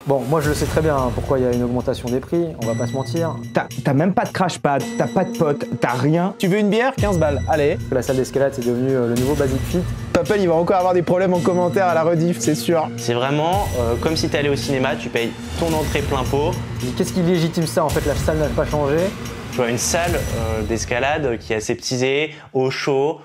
Bon, moi je le sais très bien pourquoi il y a une augmentation des prix, on va pas se mentir. T'as même pas de crash pad, t'as pas de potes, t'as rien. Tu veux une bière? 15 balles, allez. La salle d'escalade c'est devenu le nouveau Basic Fit. Papel, il va encore avoir des problèmes en commentaire à la rediff, c'est sûr. C'est vraiment comme si t'allais au cinéma, tu payes ton entrée plein pot. Qu'est-ce qui légitime ça? En fait, la salle n'a pas changé. Tu vois une salle d'escalade qui est aseptisée, au chaud.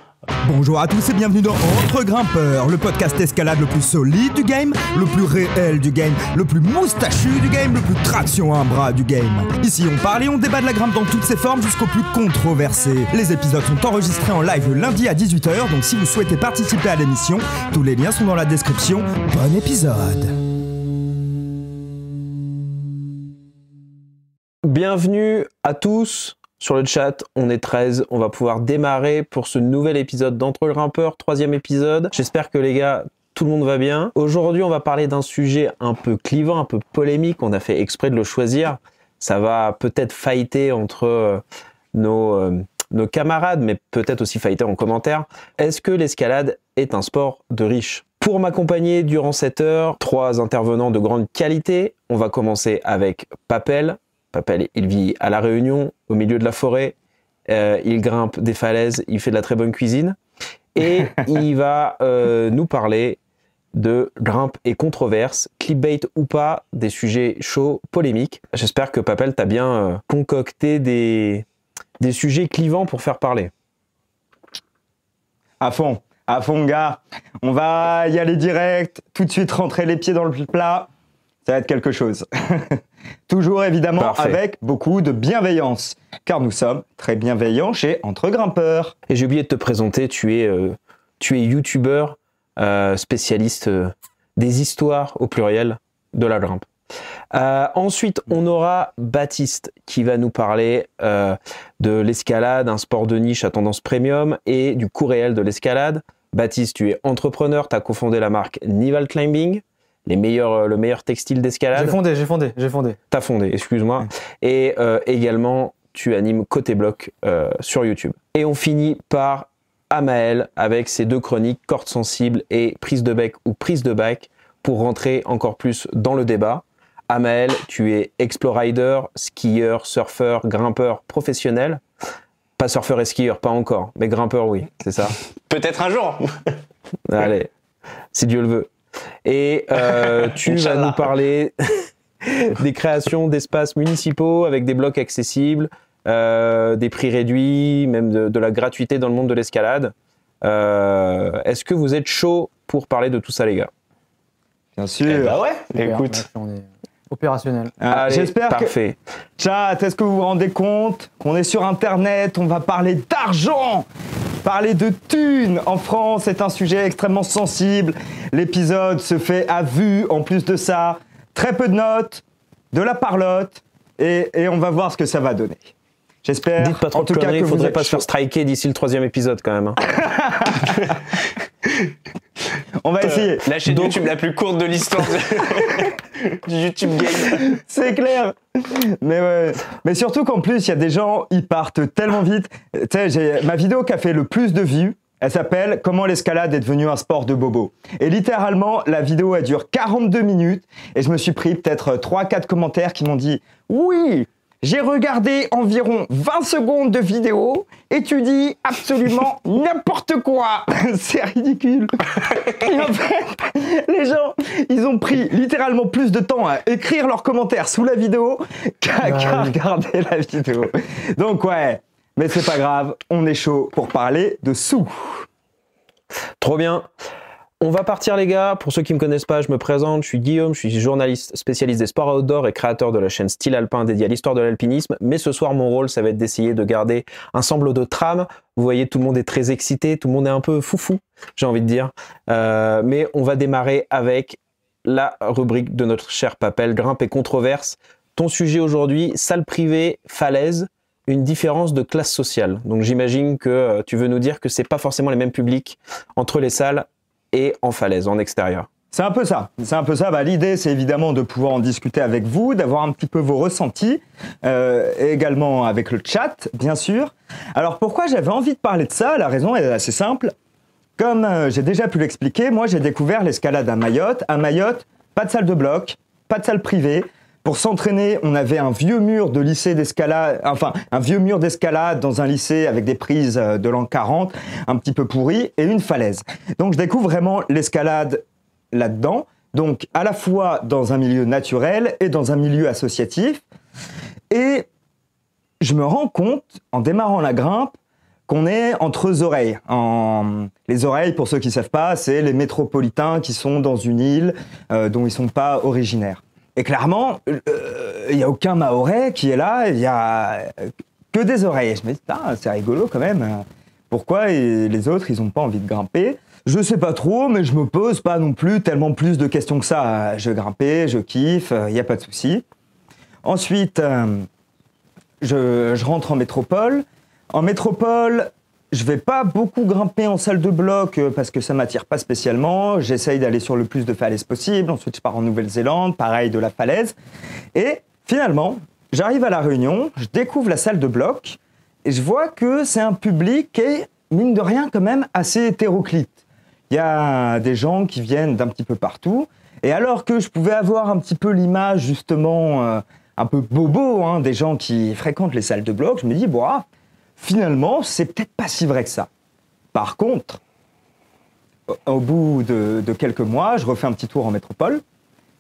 Bonjour à tous et bienvenue dans Entre Grimpeurs, le podcast escalade le plus solide du game, le plus réel du game, le plus moustachu du game, le plus traction à un bras du game. Ici on parle et on débat de la grimpe dans toutes ses formes jusqu'au plus controversé. Les épisodes sont enregistrés en live le lundi à 18h, donc si vous souhaitez participer à l'émission, tous les liens sont dans la description. Bon épisode. Bienvenue à tous. Sur le chat, on est 13, on va pouvoir démarrer pour ce nouvel épisode d'Entre Grimpeurs, 3e épisode. J'espère que les gars, tout le monde va bien. Aujourd'hui, on va parler d'un sujet un peu clivant, un peu polémique, on a fait exprès de le choisir. Ça va peut-être fighter entre nos camarades, mais peut-être aussi fighter en commentaire. Est-ce que l'escalade est un sport de riches ? Pour m'accompagner durant cette heure, 3 intervenants de grande qualité. On va commencer avec Papel. Papel, il vit à La Réunion, au milieu de la forêt, il grimpe des falaises, il fait de la très bonne cuisine, et il va nous parler de grimpe et controverses, clickbait ou pas, des sujets chauds, polémiques. J'espère que Papel t'a bien concocté des sujets clivants pour faire parler. À fond, gars. On va y aller direct, tout de suite rentrer les pieds dans le plat. Ça va être quelque chose. Toujours évidemment Parfait. Avec beaucoup de bienveillance, car nous sommes très bienveillants chez Entre Grimpeurs. Et j'ai oublié de te présenter, tu es youtubeur, spécialiste des histoires au pluriel de la grimpe. Ensuite, on aura Baptiste qui va nous parler de l'escalade, un sport de niche à tendance premium et du coût réel de l'escalade. Baptiste, tu es entrepreneur, tu as cofondé la marque Nival Climbing. Le meilleur textile d'escalade. J'ai fondé. T'as fondé, excuse-moi. Et également, tu animes Côté Bloc sur YouTube. Et on finit par Amael avec ses 2 chroniques, cordes sensibles et prise de bec ou prise de bac, pour rentrer encore plus dans le débat. Amael, tu es explorider, skieur, surfeur, grimpeur professionnel. Pas surfeur et skieur, pas encore, mais grimpeur, oui, c'est ça. Peut-être un jour. Allez, si Dieu le veut. Et tu vas nous parler des créations d'espaces municipaux avec des blocs accessibles, des prix réduits, même de la gratuité dans le monde de l'escalade. Est-ce que vous êtes chaud pour parler de tout ça, les gars? Bien sûr. Bah ouais, Super, écoute. là, on est opérationnel. Allez, J'espère parfait. Chat, est-ce que vous vous rendez compte qu'on est sur Internet, on va parler d'argent, parler de thunes. En France, c'est un sujet extrêmement sensible. L'épisode se fait à vue, en plus de ça. Très peu de notes, de la parlotte, et on va voir ce que ça va donner. J'espère, Dites pas trop en tout de cas, conneries, que il vous faudrait êtes pas se faire chaud. striker d'ici le 3e épisode quand même. Hein. On va essayer. La chaîne Donc- YouTube la plus courte de l'histoire du YouTube game. C'est clair. Mais ouais. Mais surtout qu'en plus, il y a des gens, ils partent tellement vite. Tu sais, j'ai ma vidéo qui a fait le plus de vues. Elle s'appelle « Comment l'escalade est devenue un sport de bobo ». Et littéralement, la vidéo, elle dure 42 minutes. Et je me suis pris peut-être 3-4 commentaires qui m'ont dit « Oui, j'ai regardé environ 20 secondes de vidéo et tu dis absolument n'importe quoi !» C'est ridicule. Et en fait, les gens, ils ont pris littéralement plus de temps à écrire leurs commentaires sous la vidéo qu'à regarder la vidéo. Donc ouais, mais c'est pas grave, on est chaud pour parler de sous. Trop bien. On va partir, les gars. Pour ceux qui ne me connaissent pas, je me présente. Je suis Guillaume, je suis journaliste spécialiste des sports outdoor et créateur de la chaîne Style Alpin dédiée à l'histoire de l'alpinisme. Mais ce soir, mon rôle, ça va être d'essayer de garder un semblant de trame. Vous voyez, tout le monde est très excité, tout le monde est un peu foufou, j'ai envie de dire. Mais on va démarrer avec la rubrique de notre cher Papel, grimpe et controverse. Ton sujet aujourd'hui, salle privée, falaise, une différence de classe sociale. Donc j'imagine que tu veux nous dire que c'est pas forcément les mêmes publics entre les salles et en falaise, en extérieur. C'est un peu ça. Bah, l'idée, c'est évidemment de pouvoir en discuter avec vous, d'avoir un petit peu vos ressentis, et également avec le chat, bien sûr. Alors, pourquoi j'avais envie de parler de ça? La raison est assez simple. Comme j'ai déjà pu l'expliquer, moi, j'ai découvert l'escalade à Mayotte. À Mayotte, pas de salle de bloc, pas de salle privée. Pour s'entraîner, on avait un vieux mur de lycée d'escalade, enfin un vieux mur d'escalade dans un lycée avec des prises de l'an 40, un petit peu pourri, et une falaise. Donc je découvre vraiment l'escalade là-dedans, donc à la fois dans un milieu naturel et dans un milieu associatif. Et je me rends compte, en démarrant la grimpe, qu'on est entre deux oreilles. Les oreilles, pour ceux qui ne savent pas, c'est les métropolitains qui sont dans une île dont ils ne sont pas originaires. Et clairement, il n'y a aucun Mahorais qui est là, il n'y a que des oreilles. Je me dis, c'est rigolo quand même. Pourquoi les autres, ils n'ont pas envie de grimper? Je sais pas trop, mais je me pose pas non plus tellement plus de questions que ça. Je grimpais, je kiffe, il n'y a pas de souci. Ensuite, je rentre en métropole. En métropole, je vais pas beaucoup grimper en salle de bloc parce que ça m'attire pas spécialement. J'essaye d'aller sur le plus de falaises possible. Ensuite, je pars en Nouvelle-Zélande, pareil de la falaise. Et finalement, j'arrive à La Réunion, je découvre la salle de bloc et je vois que c'est un public qui est, mine de rien, quand même assez hétéroclite. Il y a des gens qui viennent d'un petit peu partout. Et alors que je pouvais avoir un petit peu l'image, justement, un peu bobo, hein, des gens qui fréquentent les salles de bloc, je me dis, finalement, c'est peut-être pas si vrai que ça. Par contre, au bout de quelques mois, je refais un petit tour en métropole.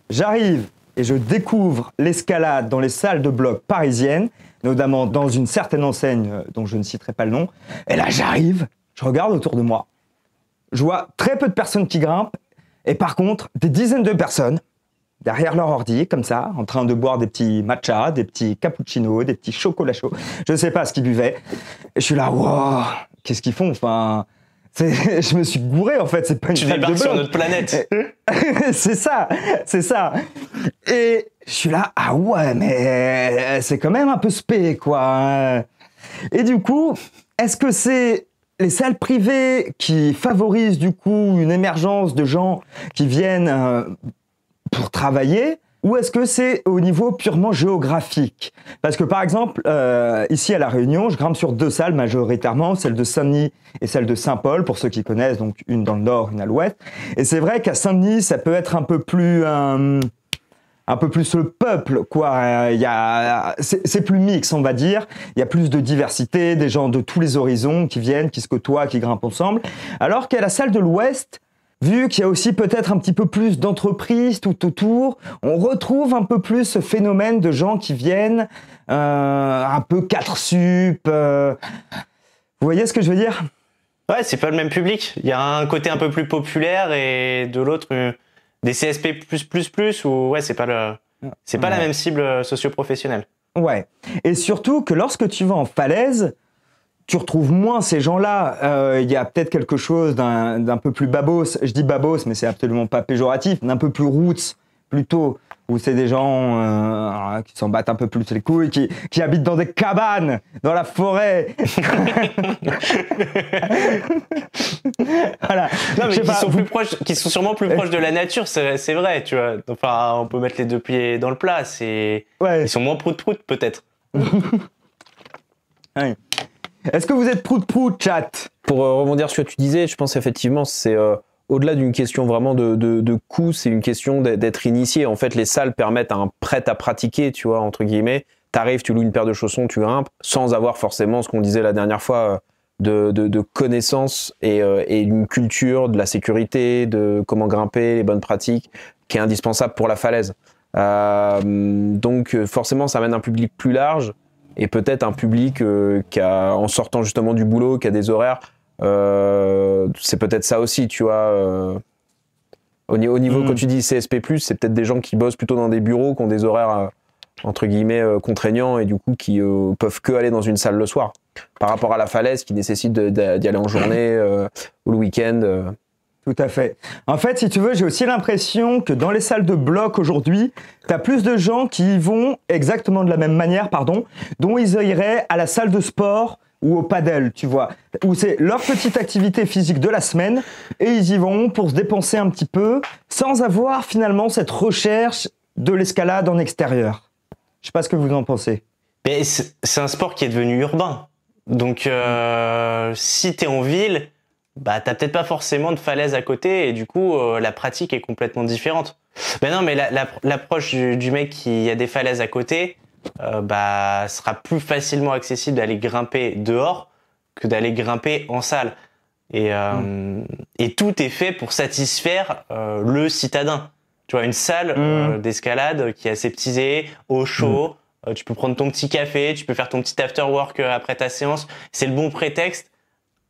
J'arrive et je découvre l'escalade dans les salles de bloc parisiennes, notamment dans une certaine enseigne dont je ne citerai pas le nom. Et là, j'arrive, je regarde autour de moi. Je vois très peu de personnes qui grimpent et par contre, des dizaines de personnes derrière leur ordi, comme ça, en train de boire des petits matchas, des petits cappuccinos, des petits chocolats chauds. Je ne sais pas ce qu'ils buvaient. Et je suis là, wow, qu'est-ce qu'ils font? Enfin, je me suis gouré, en fait. C'est pas une salle de bloc. Tu débarques sur notre planète. C'est ça, c'est ça. Et je suis là, ah ouais, mais c'est quand même un peu spé, quoi. Et du coup, est-ce que c'est les salles privées qui favorisent, du coup, une émergence de gens qui viennent pour travailler, ou est-ce que c'est au niveau purement géographique? Parce que par exemple, ici à La Réunion, je grimpe sur deux salles majoritairement, celle de Saint-Denis et celle de Saint-Paul, pour ceux qui connaissent, donc une dans le nord, une à l'ouest. Et c'est vrai qu'à Saint-Denis, ça peut être un peu plus le peuple, quoi. C'est plus mix, on va dire. Il y a plus de diversité, des gens de tous les horizons qui viennent, qui se côtoient, qui grimpent ensemble. Alors qu'à la salle de l'ouest, vu qu'il y a aussi peut-être un petit peu plus d'entreprises tout autour, on retrouve un peu plus ce phénomène de gens qui viennent un peu 4 sup. Vous voyez ce que je veux dire? Ouais, c'est pas le même public. Il y a un côté un peu plus populaire et de l'autre des CSP++, ou ouais, c'est pas la même cible socio-professionnelle. Ouais. Et surtout que lorsque tu vas en falaise, tu retrouves moins ces gens-là. Il y a peut-être quelque chose d'un peu plus babos. Je dis babos, mais c'est absolument pas péjoratif. D'un peu plus roots, plutôt. Où c'est des gens qui s'en battent un peu plus les couilles, qui habitent dans des cabanes, dans la forêt. Voilà. Non, mais qui sont sûrement plus proches de la nature, c'est vrai, tu vois. Enfin, on peut mettre les deux pieds dans le plat. Ils sont moins prout-prout, peut-être. Ouais. Est-ce que vous êtes prout-prout, chat? Pour rebondir sur ce que tu disais, je pense effectivement c'est au-delà d'une question vraiment de coût, c'est une question d'être initié. En fait, les salles permettent un prêt à pratiquer, tu vois, entre guillemets. T'arrives, tu loues une paire de chaussons, tu grimpes, sans avoir forcément ce qu'on disait la dernière fois de connaissances et une culture, de la sécurité, de comment grimper, les bonnes pratiques, qui est indispensable pour la falaise. Donc forcément, ça amène un public plus large. Et peut-être un public qui a, en sortant justement du boulot, qui a des horaires, c'est peut-être ça aussi, tu vois. Au niveau, quand tu dis CSP+, c'est peut-être des gens qui bossent plutôt dans des bureaux, qui ont des horaires, entre guillemets, contraignants, et du coup, qui peuvent que aller dans une salle le soir. Par rapport à la falaise, qui nécessite d'y aller en journée ou le week-end. Tout à fait. En fait, si tu veux, j'ai aussi l'impression que dans les salles de bloc aujourd'hui, tu as plus de gens qui y vont exactement de la même manière, dont ils iraient à la salle de sport ou au paddle, tu vois, où c'est leur petite activité physique de la semaine et ils y vont pour se dépenser un petit peu sans avoir finalement cette recherche de l'escalade en extérieur. Je sais pas ce que vous en pensez. Mais c'est un sport qui est devenu urbain. Donc, si t'es en ville, bah t'as peut-être pas forcément de falaise à côté et du coup la pratique est complètement différente. Ben non, mais l'approche du mec qui a des falaises à côté, sera plus facilement accessible d'aller grimper dehors que d'aller grimper en salle. Et tout est fait pour satisfaire le citadin. Tu vois, une salle d'escalade qui est aseptisée, au chaud, tu peux prendre ton petit café, tu peux faire ton petit after work après ta séance. C'est le bon prétexte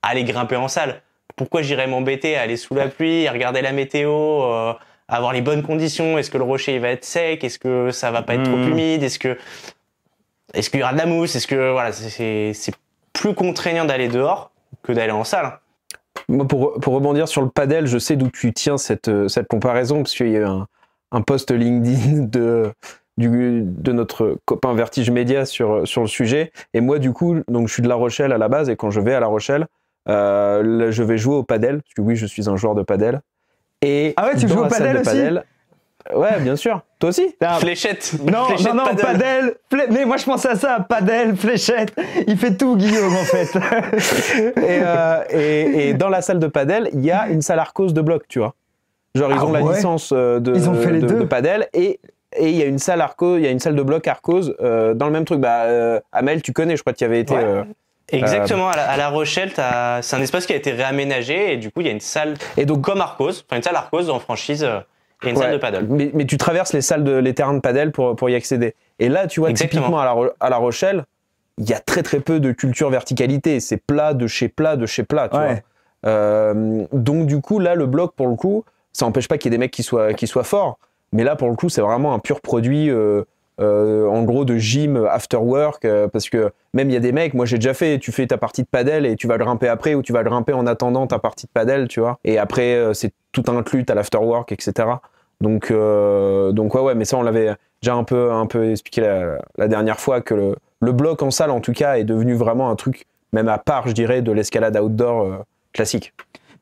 à aller grimper en salle. Pourquoi j'irais m'embêter à aller sous la pluie, à regarder la météo, avoir les bonnes conditions? Est-ce que le rocher il va être sec? Est-ce que ça va pas être trop humide? Est-ce qu'il y aura de la mousse? Est-ce que voilà, c'est plus contraignant d'aller dehors que d'aller en salle. Moi, pour rebondir sur le padel, je sais d'où tu tiens cette comparaison, parce qu'il y a eu un post LinkedIn de notre copain Vertige Média sur le sujet. Et moi, du coup, donc je suis de La Rochelle à la base, et quand je vais à La Rochelle, je vais jouer au padel, parce que oui, je suis un joueur de padel. Et ah ouais, tu joues au padel aussi? Ouais, bien sûr. Toi aussi? Fléchette. Non, padel. Mais moi, je pensais à ça, padel, fléchette. Il fait tout, Guillaume, en fait. et dans la salle de padel, il y a une salle Arcos de bloc, tu vois. Genre, ils ont la licence ils ont fait les deux. de padel et il y a une salle Arcos, il y a une salle de bloc Arcos dans le même truc. Amel, tu connais, je crois que tu y avais été. Ouais. Exactement, à La Rochelle, c'est un espace qui a été réaménagé et du coup, il y a une salle comme Arcos, enfin une salle Arcos en franchise. Et une salle de paddle. Mais tu traverses les terrains de paddle pour y accéder. Et là, tu vois, typiquement à La Rochelle, il y a très très peu de culture verticalité. C'est plat de chez plat de chez plat. Tu vois. Donc du coup, là, le bloc, pour le coup, ça n'empêche pas qu'il y ait des mecs qui soient forts. Mais là, pour le coup, c'est vraiment un pur produit, en gros, de gym after work. Parce que même il y a des mecs, moi j'ai déjà fait, tu fais ta partie de paddle et tu vas grimper après, ou tu vas grimper en attendant ta partie de paddle, tu vois. Et après, c'est tout inclus, t'as l'after work, etc. Donc ouais, mais ça on l'avait déjà un peu expliqué la dernière fois, que le bloc en salle en tout cas est devenu vraiment un truc, même à part, je dirais, de l'escalade outdoor classique.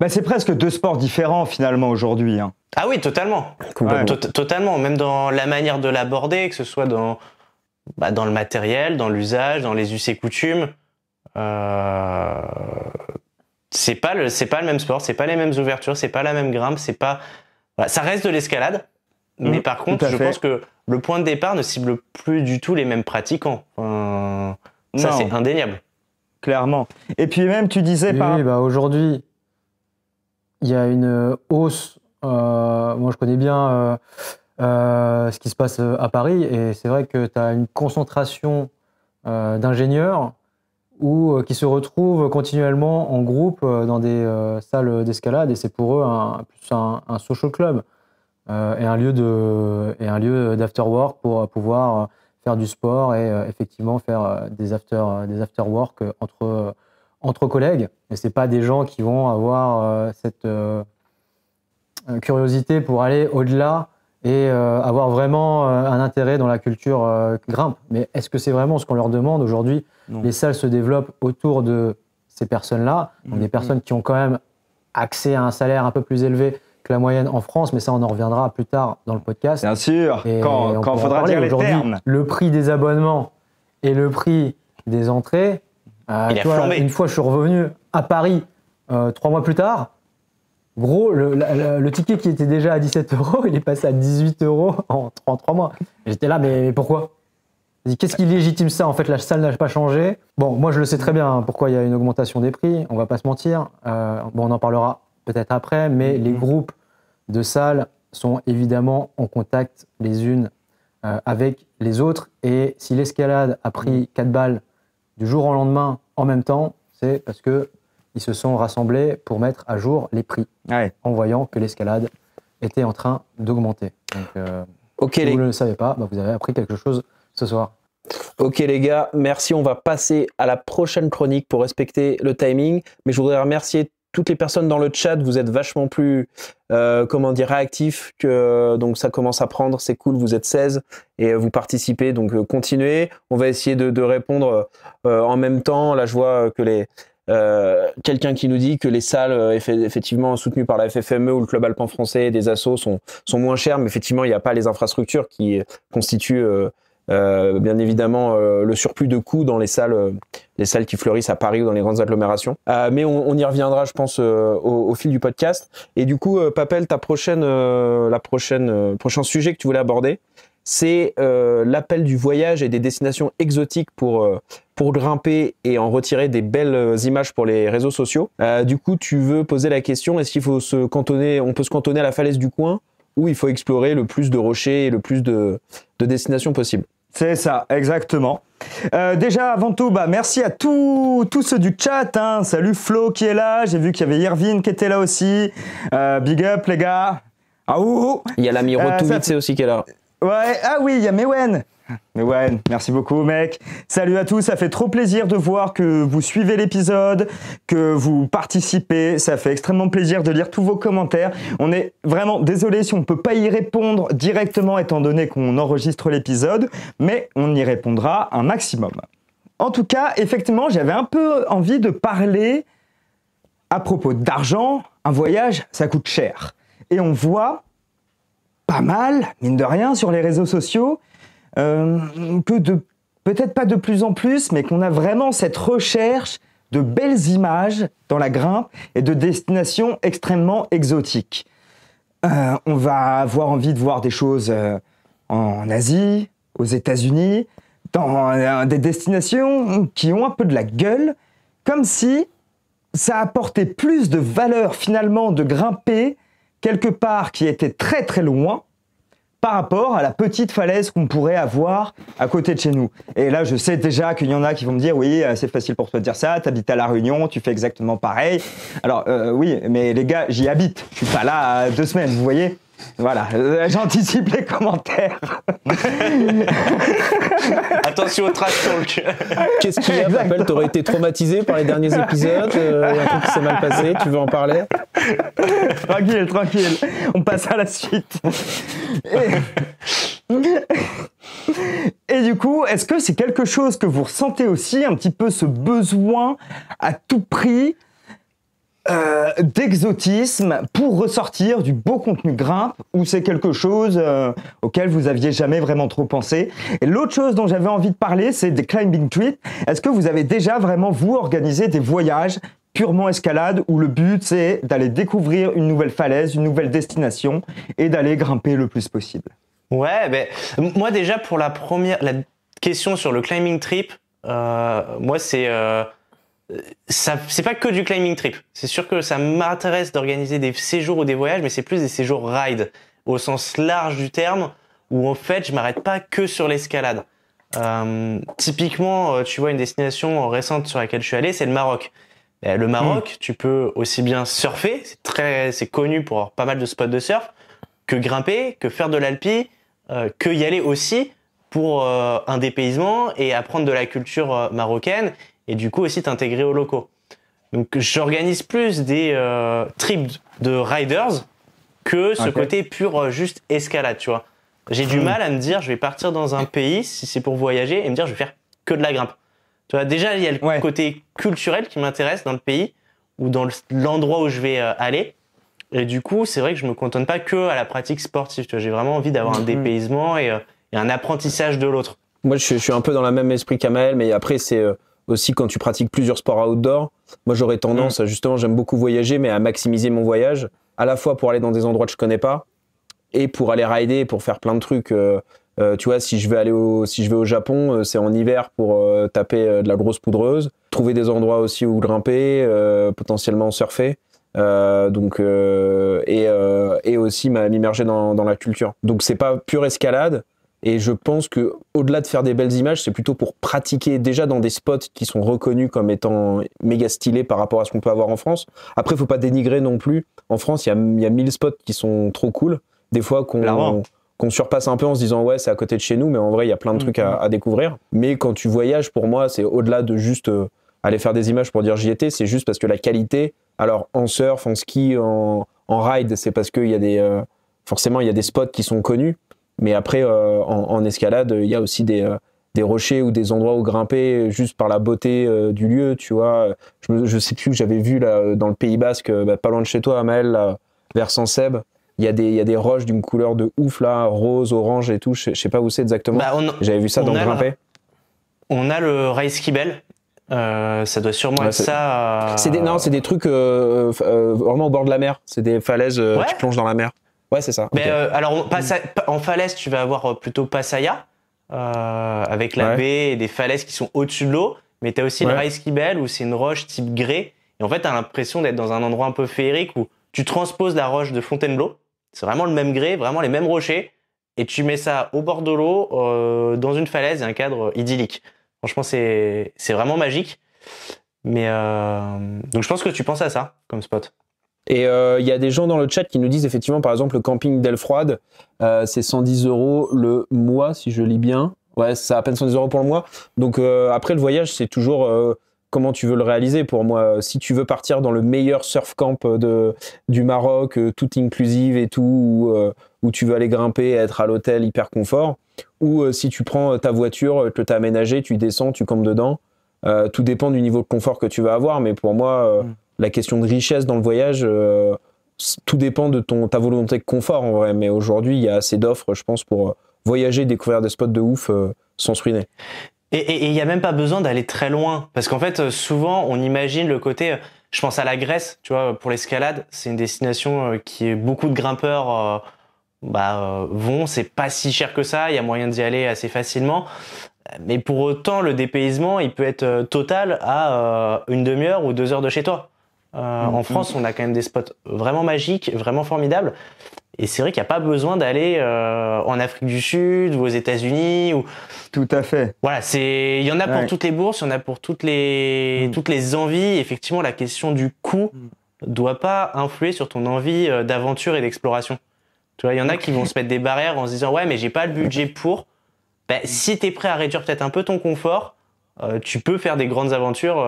C'est presque deux sports différents finalement aujourd'hui. Hein. Ah oui, totalement. Totalement, même dans la manière de l'aborder, que ce soit dans le matériel, dans l'usage, dans les us et coutumes. C'est pas le même sport, c'est pas les mêmes ouvertures, c'est pas la même grimpe, c'est pas. Voilà, ça reste de l'escalade, mais par contre, je pense que le point de départ ne cible plus du tout les mêmes pratiquants. Ça, c'est indéniable. Clairement. Et puis même, tu disais aujourd'hui, il y a une hausse. Moi, je connais bien ce qui se passe à Paris, et c'est vrai que tu as une concentration d'ingénieurs qui se retrouvent continuellement en groupe dans des salles d'escalade, et c'est pour eux plus un social club et un lieu d'after work pour pouvoir faire du sport et effectivement faire des after work entre collègues. Mais c'est pas des gens qui vont avoir cette curiosité pour aller au-delà et avoir vraiment un intérêt dans la culture grimpe. Mais est-ce que c'est vraiment ce qu'on leur demande aujourd'hui? Les salles se développent autour de ces personnes-là, donc des personnes qui ont quand même accès à un salaire un peu plus élevé que la moyenne en France, mais ça on en reviendra plus tard dans le podcast. Bien sûr, quand il faudra dire les termes. Le prix des abonnements et le prix des entrées, une fois je suis revenu à Paris 3 mois plus tard, gros, le ticket qui était déjà à 17 €, il est passé à 18 € en 3 mois. Et j'étais là, mais pourquoi? Qu'est-ce qui légitime ça? En fait, la salle n'a pas changé. Bon, moi, je le sais très bien pourquoi il y a une augmentation des prix. On va pas se mentir. On en parlera peut-être après, mais les groupes de salles sont évidemment en contact les unes avec les autres. Et si l'escalade a pris 4 balles du jour au lendemain en même temps, c'est parce que ils se sont rassemblés pour mettre à jour les prix en voyant que l'escalade était en train d'augmenter. Donc, si vous ne le savez pas, vous avez appris quelque chose ce soir. Ok les gars, merci. On va passer à la prochaine chronique pour respecter le timing. Mais je voudrais remercier toutes les personnes dans le chat. Vous êtes vachement plus réactifs, donc ça commence à prendre, c'est cool. Vous êtes 16 et vous participez, donc continuez. On va essayer de répondre en même temps. Là je vois que quelqu'un qui nous dit que les salles effectivement soutenues par la FFME ou le Club Alpin Français, des assos sont moins chères, mais effectivement il n'y a pas les infrastructures qui constituent bien évidemment le surplus de coûts dans les salles qui fleurissent à Paris ou dans les grandes agglomérations. Mais on y reviendra, je pense, au fil du podcast. Et du coup, Papel, prochain sujet que tu voulais aborder, c'est l'appel du voyage et des destinations exotiques pour grimper et en retirer des belles images pour les réseaux sociaux. Du coup, tu veux poser la question, est-ce qu'il faut on peut se cantonner à la falaise du coin, ou il faut explorer le plus de rochers et le plus de destinations possibles? C'est ça, exactement. Déjà, avant tout, merci à tous ceux du chat. Hein. Salut Flo qui est là. J'ai vu qu'il y avait Irvine qui était là aussi. Big up les gars. Ah ouh. Il y a l'ami Rotovitz aussi qui est là. Ouais, ah oui, il y a Mewen. Mewen, merci beaucoup mec. Salut à tous, ça fait trop plaisir de voir que vous suivez l'épisode, que vous participez. Ça fait extrêmement plaisir de lire tous vos commentaires. On est vraiment désolé si on ne peut pas y répondre directement étant donné qu'on enregistre l'épisode, mais on y répondra un maximum. En tout cas, effectivement, j'avais un peu envie de parler à propos d'argent. Un voyage, ça coûte cher. Et on voit pas mal, mine de rien, sur les réseaux sociaux, peut-être pas de plus en plus, mais qu'on a vraiment cette recherche de belles images dans la grimpe et de destinations extrêmement exotiques. On va avoir envie de voir des choses en Asie, aux États-Unis, dans des destinations qui ont un peu de la gueule, comme si ça apportait plus de valeur finalement de grimper quelque part qui était très très loin par rapport à la petite falaise qu'on pourrait avoir à côté de chez nous. Et là, je sais déjà qu'il y en a qui vont me dire « Oui, c'est facile pour toi de dire ça, t'habites à La Réunion, tu fais exactement pareil. » Alors, oui, mais les gars, j'y habite. Je suis pas là 2 semaines, vous voyez ? Voilà, j'anticipe les commentaires. Attention au trash talk. Qu'est-ce qu'il y a, Papel? T'aurais été traumatisé par les derniers épisodes? Un truc qui s'est mal passé, tu veux en parler? Tranquille. On passe à la suite. Et du coup, est-ce que c'est quelque chose que vous ressentez aussi, un petit peu ce besoin à tout prix d'exotisme pour ressortir du beau contenu grimpe, ou c'est quelque chose auquel vous aviez jamais vraiment trop pensé? Et l'autre chose dont j'avais envie de parler, c'est des climbing trips. Est-ce que vous avez déjà vraiment, vous, organisé des voyages purement escalade où le but c'est d'aller découvrir une nouvelle falaise, une nouvelle destination et d'aller grimper le plus possible? Ouais, moi déjà pour la question sur le climbing trip, moi c'est pas que du climbing trip. C'est sûr que ça m'intéresse d'organiser des séjours ou des voyages, mais c'est plus des séjours ride au sens large du terme, où en fait je m'arrête pas que sur l'escalade. Typiquement, tu vois, une destination récente sur laquelle je suis allé, c'est le Maroc. Le Maroc, tu peux aussi bien surfer, c'est connu pour avoir pas mal de spots de surf, que grimper, que faire de l'alpi, que y aller aussi pour un dépaysement et apprendre de la culture marocaine. Et du coup aussi t'intégrer aux locaux. Donc j'organise plus des trips de riders que ce côté pur juste escalade, tu vois. J'ai du mal à me dire je vais partir dans un pays si c'est pour voyager et me dire je vais faire que de la grimpe. Tu vois, déjà il y a le côté culturel qui m'intéresse dans le pays ou dans l'endroit où je vais aller. Et du coup, c'est vrai que je me cantonne pas que à la pratique sportive, tu vois. J'ai vraiment envie d'avoir un dépaysement et un apprentissage de l'autre. Moi je suis un peu dans le même esprit qu'Amael, mais après c'est aussi quand tu pratiques plusieurs sports outdoor. Moi j'aurais tendance à, justement, j'aime beaucoup voyager, mais à maximiser mon voyage, à la fois pour aller dans des endroits que je connais pas et pour aller rider, pour faire plein de trucs. Tu vois, si je vais au Japon, c'est en hiver pour taper de la grosse poudreuse, trouver des endroits aussi où grimper, potentiellement surfer, et aussi m'immerger dans la culture. Donc c'est pas pure escalade. Et je pense que au-delà de faire des belles images, c'est plutôt pour pratiquer déjà dans des spots qui sont reconnus comme étant méga stylés par rapport à ce qu'on peut avoir en France. Après, faut pas dénigrer non plus. En France, il y a 1000 spots qui sont trop cool. Des fois qu'on surpasse un peu en se disant ouais, c'est à côté de chez nous, mais en vrai, il y a plein de trucs à découvrir. Mais quand tu voyages, pour moi, c'est au-delà de juste aller faire des images pour dire j'y étais, c'est juste parce que la qualité, alors en surf, en ski, en ride, c'est parce qu'il y a forcément, il y a des spots qui sont connus. Mais après, en escalade, il y a aussi des rochers ou des endroits où grimper juste par la beauté du lieu, tu vois. Je sais plus que j'avais vu là, dans le Pays Basque, pas loin de chez toi, Amael, là, vers Sanseb, il y a des roches d'une couleur de ouf là, rose, orange et tout. Je sais pas où c'est exactement. J'avais vu ça dans le Grimper. On a le Race Kibel. Ça doit sûrement être ça. C'est des trucs vraiment au bord de la mer. C'est des falaises. Tu plonges dans la mer. Ouais, c'est ça. Mais alors, en falaise, tu vas avoir plutôt Passaya, avec la baie et des falaises qui sont au-dessus de l'eau. Mais tu as aussi le Race Kibel où c'est une roche type grès. Et en fait, tu as l'impression d'être dans un endroit un peu féerique où tu transposes la roche de Fontainebleau. C'est vraiment le même grès, vraiment les mêmes rochers. Et tu mets ça au bord de l'eau, dans une falaise, et un cadre idyllique. Franchement, c'est vraiment magique. Mais donc, je pense que tu penses à ça comme spot. Et il y a des gens dans le chat qui nous disent effectivement, par exemple, le camping d'Elfroide, c'est 110 € le mois, si je lis bien. Ouais, c'est à peine 110 € pour le mois. Donc après, le voyage, c'est toujours comment tu veux le réaliser. Pour moi, si tu veux partir dans le meilleur surf camp du Maroc, tout inclusive et tout, où tu veux aller grimper, être à l'hôtel hyper confort, ou si tu prends ta voiture, que tu as aménagée, tu descends, tu campes dedans. Tout dépend du niveau de confort que tu vas avoir, mais pour moi, la question de richesse dans le voyage, tout dépend de ta volonté de confort en vrai. Mais aujourd'hui, il y a assez d'offres, je pense, pour voyager, découvrir des spots de ouf sans se ruiner. Et il n'y a même pas besoin d'aller très loin. Parce qu'en fait, souvent, on imagine le côté... Je pense à la Grèce, tu vois, pour l'escalade. C'est une destination qui est beaucoup de grimpeurs vont. C'est pas si cher que ça. Il y a moyen d'y aller assez facilement. Mais pour autant, le dépaysement, il peut être total à une demi-heure ou 2 heures de chez toi. En France, on a quand même des spots vraiment magiques, vraiment formidables. Et c'est vrai qu'il n'y a pas besoin d'aller en Afrique du Sud ou aux États-Unis. Tout à fait. Voilà, il y en a pour toutes les bourses, il y en a pour toutes les envies. Effectivement, la question du coût doit pas influer sur ton envie d'aventure et d'exploration. Tu vois, il y en a qui vont se mettre des barrières en se disant ouais, mais j'ai pas le budget pour. Si t'es prêt à réduire peut-être un peu ton confort, tu peux faire des grandes aventures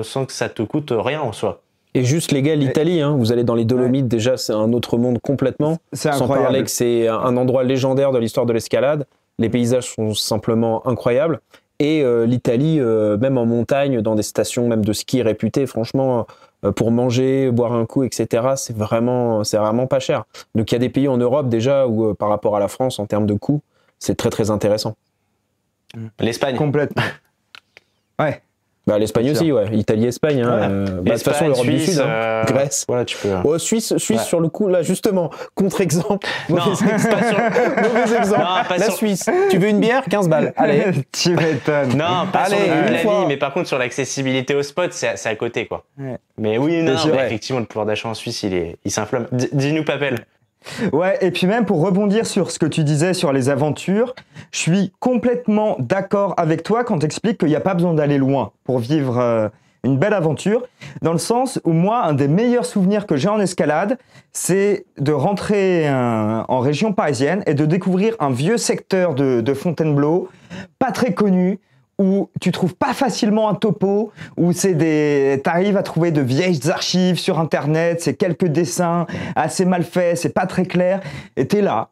sans que ça te coûte rien en soi. Et juste les gars, l'Italie, vous allez dans les Dolomites, déjà c'est un autre monde complètement. C'est sans incroyable. parler que c'est un endroit légendaire de l'histoire de l'escalade. Les paysages sont simplement incroyables. Et l'Italie, même en montagne, dans des stations même de ski réputées, franchement, pour manger, boire un coup, etc., c'est vraiment pas cher. Donc il y a des pays en Europe déjà où par rapport à la France, en termes de coûts, c'est très très intéressant. L'Espagne. Complètement. Ouais. L'Espagne aussi, ouais. Italie, Espagne. De toute façon, l'Europe du Sud, Grèce. Voilà, tu peux. Suisse, sur le coup, là, justement, contre-exemple. Mauvais exemple. La Suisse. Tu veux une bière, 15 balles. Allez. Tu m'étonnes. Non, pas sur le coût de la vie, mais par contre, sur l'accessibilité au spot, c'est à côté, quoi. Ouais. Mais oui, effectivement, le pouvoir d'achat en Suisse, il s'inflamme. Dis-nous, Papel. Ouais, et puis même pour rebondir sur ce que tu disais sur les aventures, je suis complètement d'accord avec toi quand tu expliques qu'il n'y a pas besoin d'aller loin pour vivre une belle aventure, dans le sens où moi, un des meilleurs souvenirs que j'ai en escalade, c'est de rentrer en région parisienne et de découvrir un vieux secteur de Fontainebleau, pas très connu, où tu trouves pas facilement un topo, où t'arrives à trouver de vieilles archives sur internet, c'est quelques dessins assez mal faits, c'est pas très clair, et t'es là,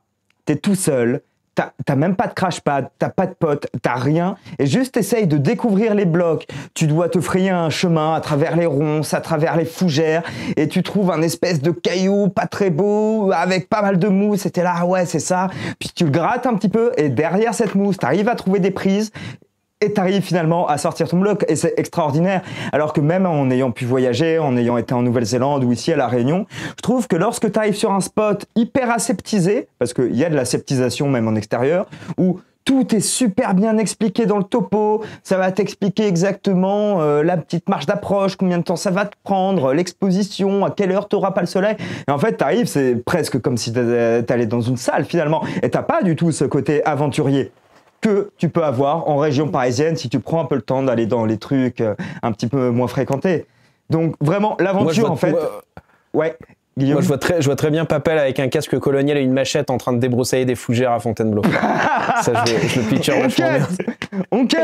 t'es tout seul, t'as même pas de crash pad, t'as pas de potes, t'as rien, et juste t'essayes de découvrir les blocs, tu dois te frayer un chemin à travers les ronces, à travers les fougères, et tu trouves un espèce de caillou pas très beau, avec pas mal de mousse, et t'es là, ouais c'est ça, puis tu le grattes un petit peu, et derrière cette mousse, t'arrives à trouver des prises, et t'arrives finalement à sortir ton bloc, et c'est extraordinaire. Alors que même en ayant pu voyager, en ayant été en Nouvelle-Zélande ou ici à La Réunion, je trouve que lorsque t'arrives sur un spot hyper aseptisé, parce qu'il y a de l'aseptisation même en extérieur, où tout est super bien expliqué dans le topo, ça va t'expliquer exactement la petite marche d'approche, combien de temps ça va te prendre, l'exposition, à quelle heure t'auras pas le soleil. Et en fait, t'arrives, c'est presque comme si t'allais dans une salle finalement, et t'as pas du tout ce côté aventurier que tu peux avoir en région parisienne si tu prends un peu le temps d'aller dans les trucs un petit peu moins fréquentés. Donc vraiment, l'aventure en fait... Ouais, Guillaume. Moi, je vois très bien Papel avec un casque colonial et une machette en train de débroussailler des fougères à Fontainebleau. Ça, je le picture vachement bien. On cut.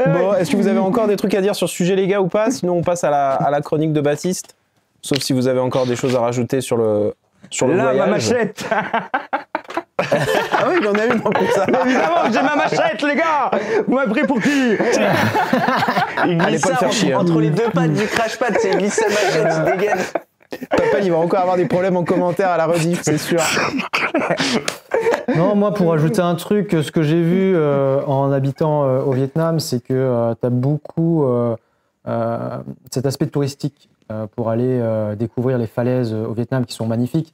Bon, est-ce que vous avez encore des trucs à dire sur ce sujet, les gars, ou pas? Sinon, on passe à la chronique de Baptiste. Sauf si vous avez encore des choses à rajouter sur le voyage. Ma machette. Ah oui, il en a une en plus. Évidemment que j'ai ma machette, les gars. Vous m'avez pris pour qui? Il glisse ça entre les deux pattes du crash pad, c'est glisse sa machette, il dégaine. Papa, il va encore avoir des problèmes en commentaire à la rediff, c'est sûr. Non, moi, pour ajouter un truc, ce que j'ai vu en habitant au Vietnam, c'est que tu as beaucoup cet aspect touristique pour aller découvrir les falaises au Vietnam qui sont magnifiques.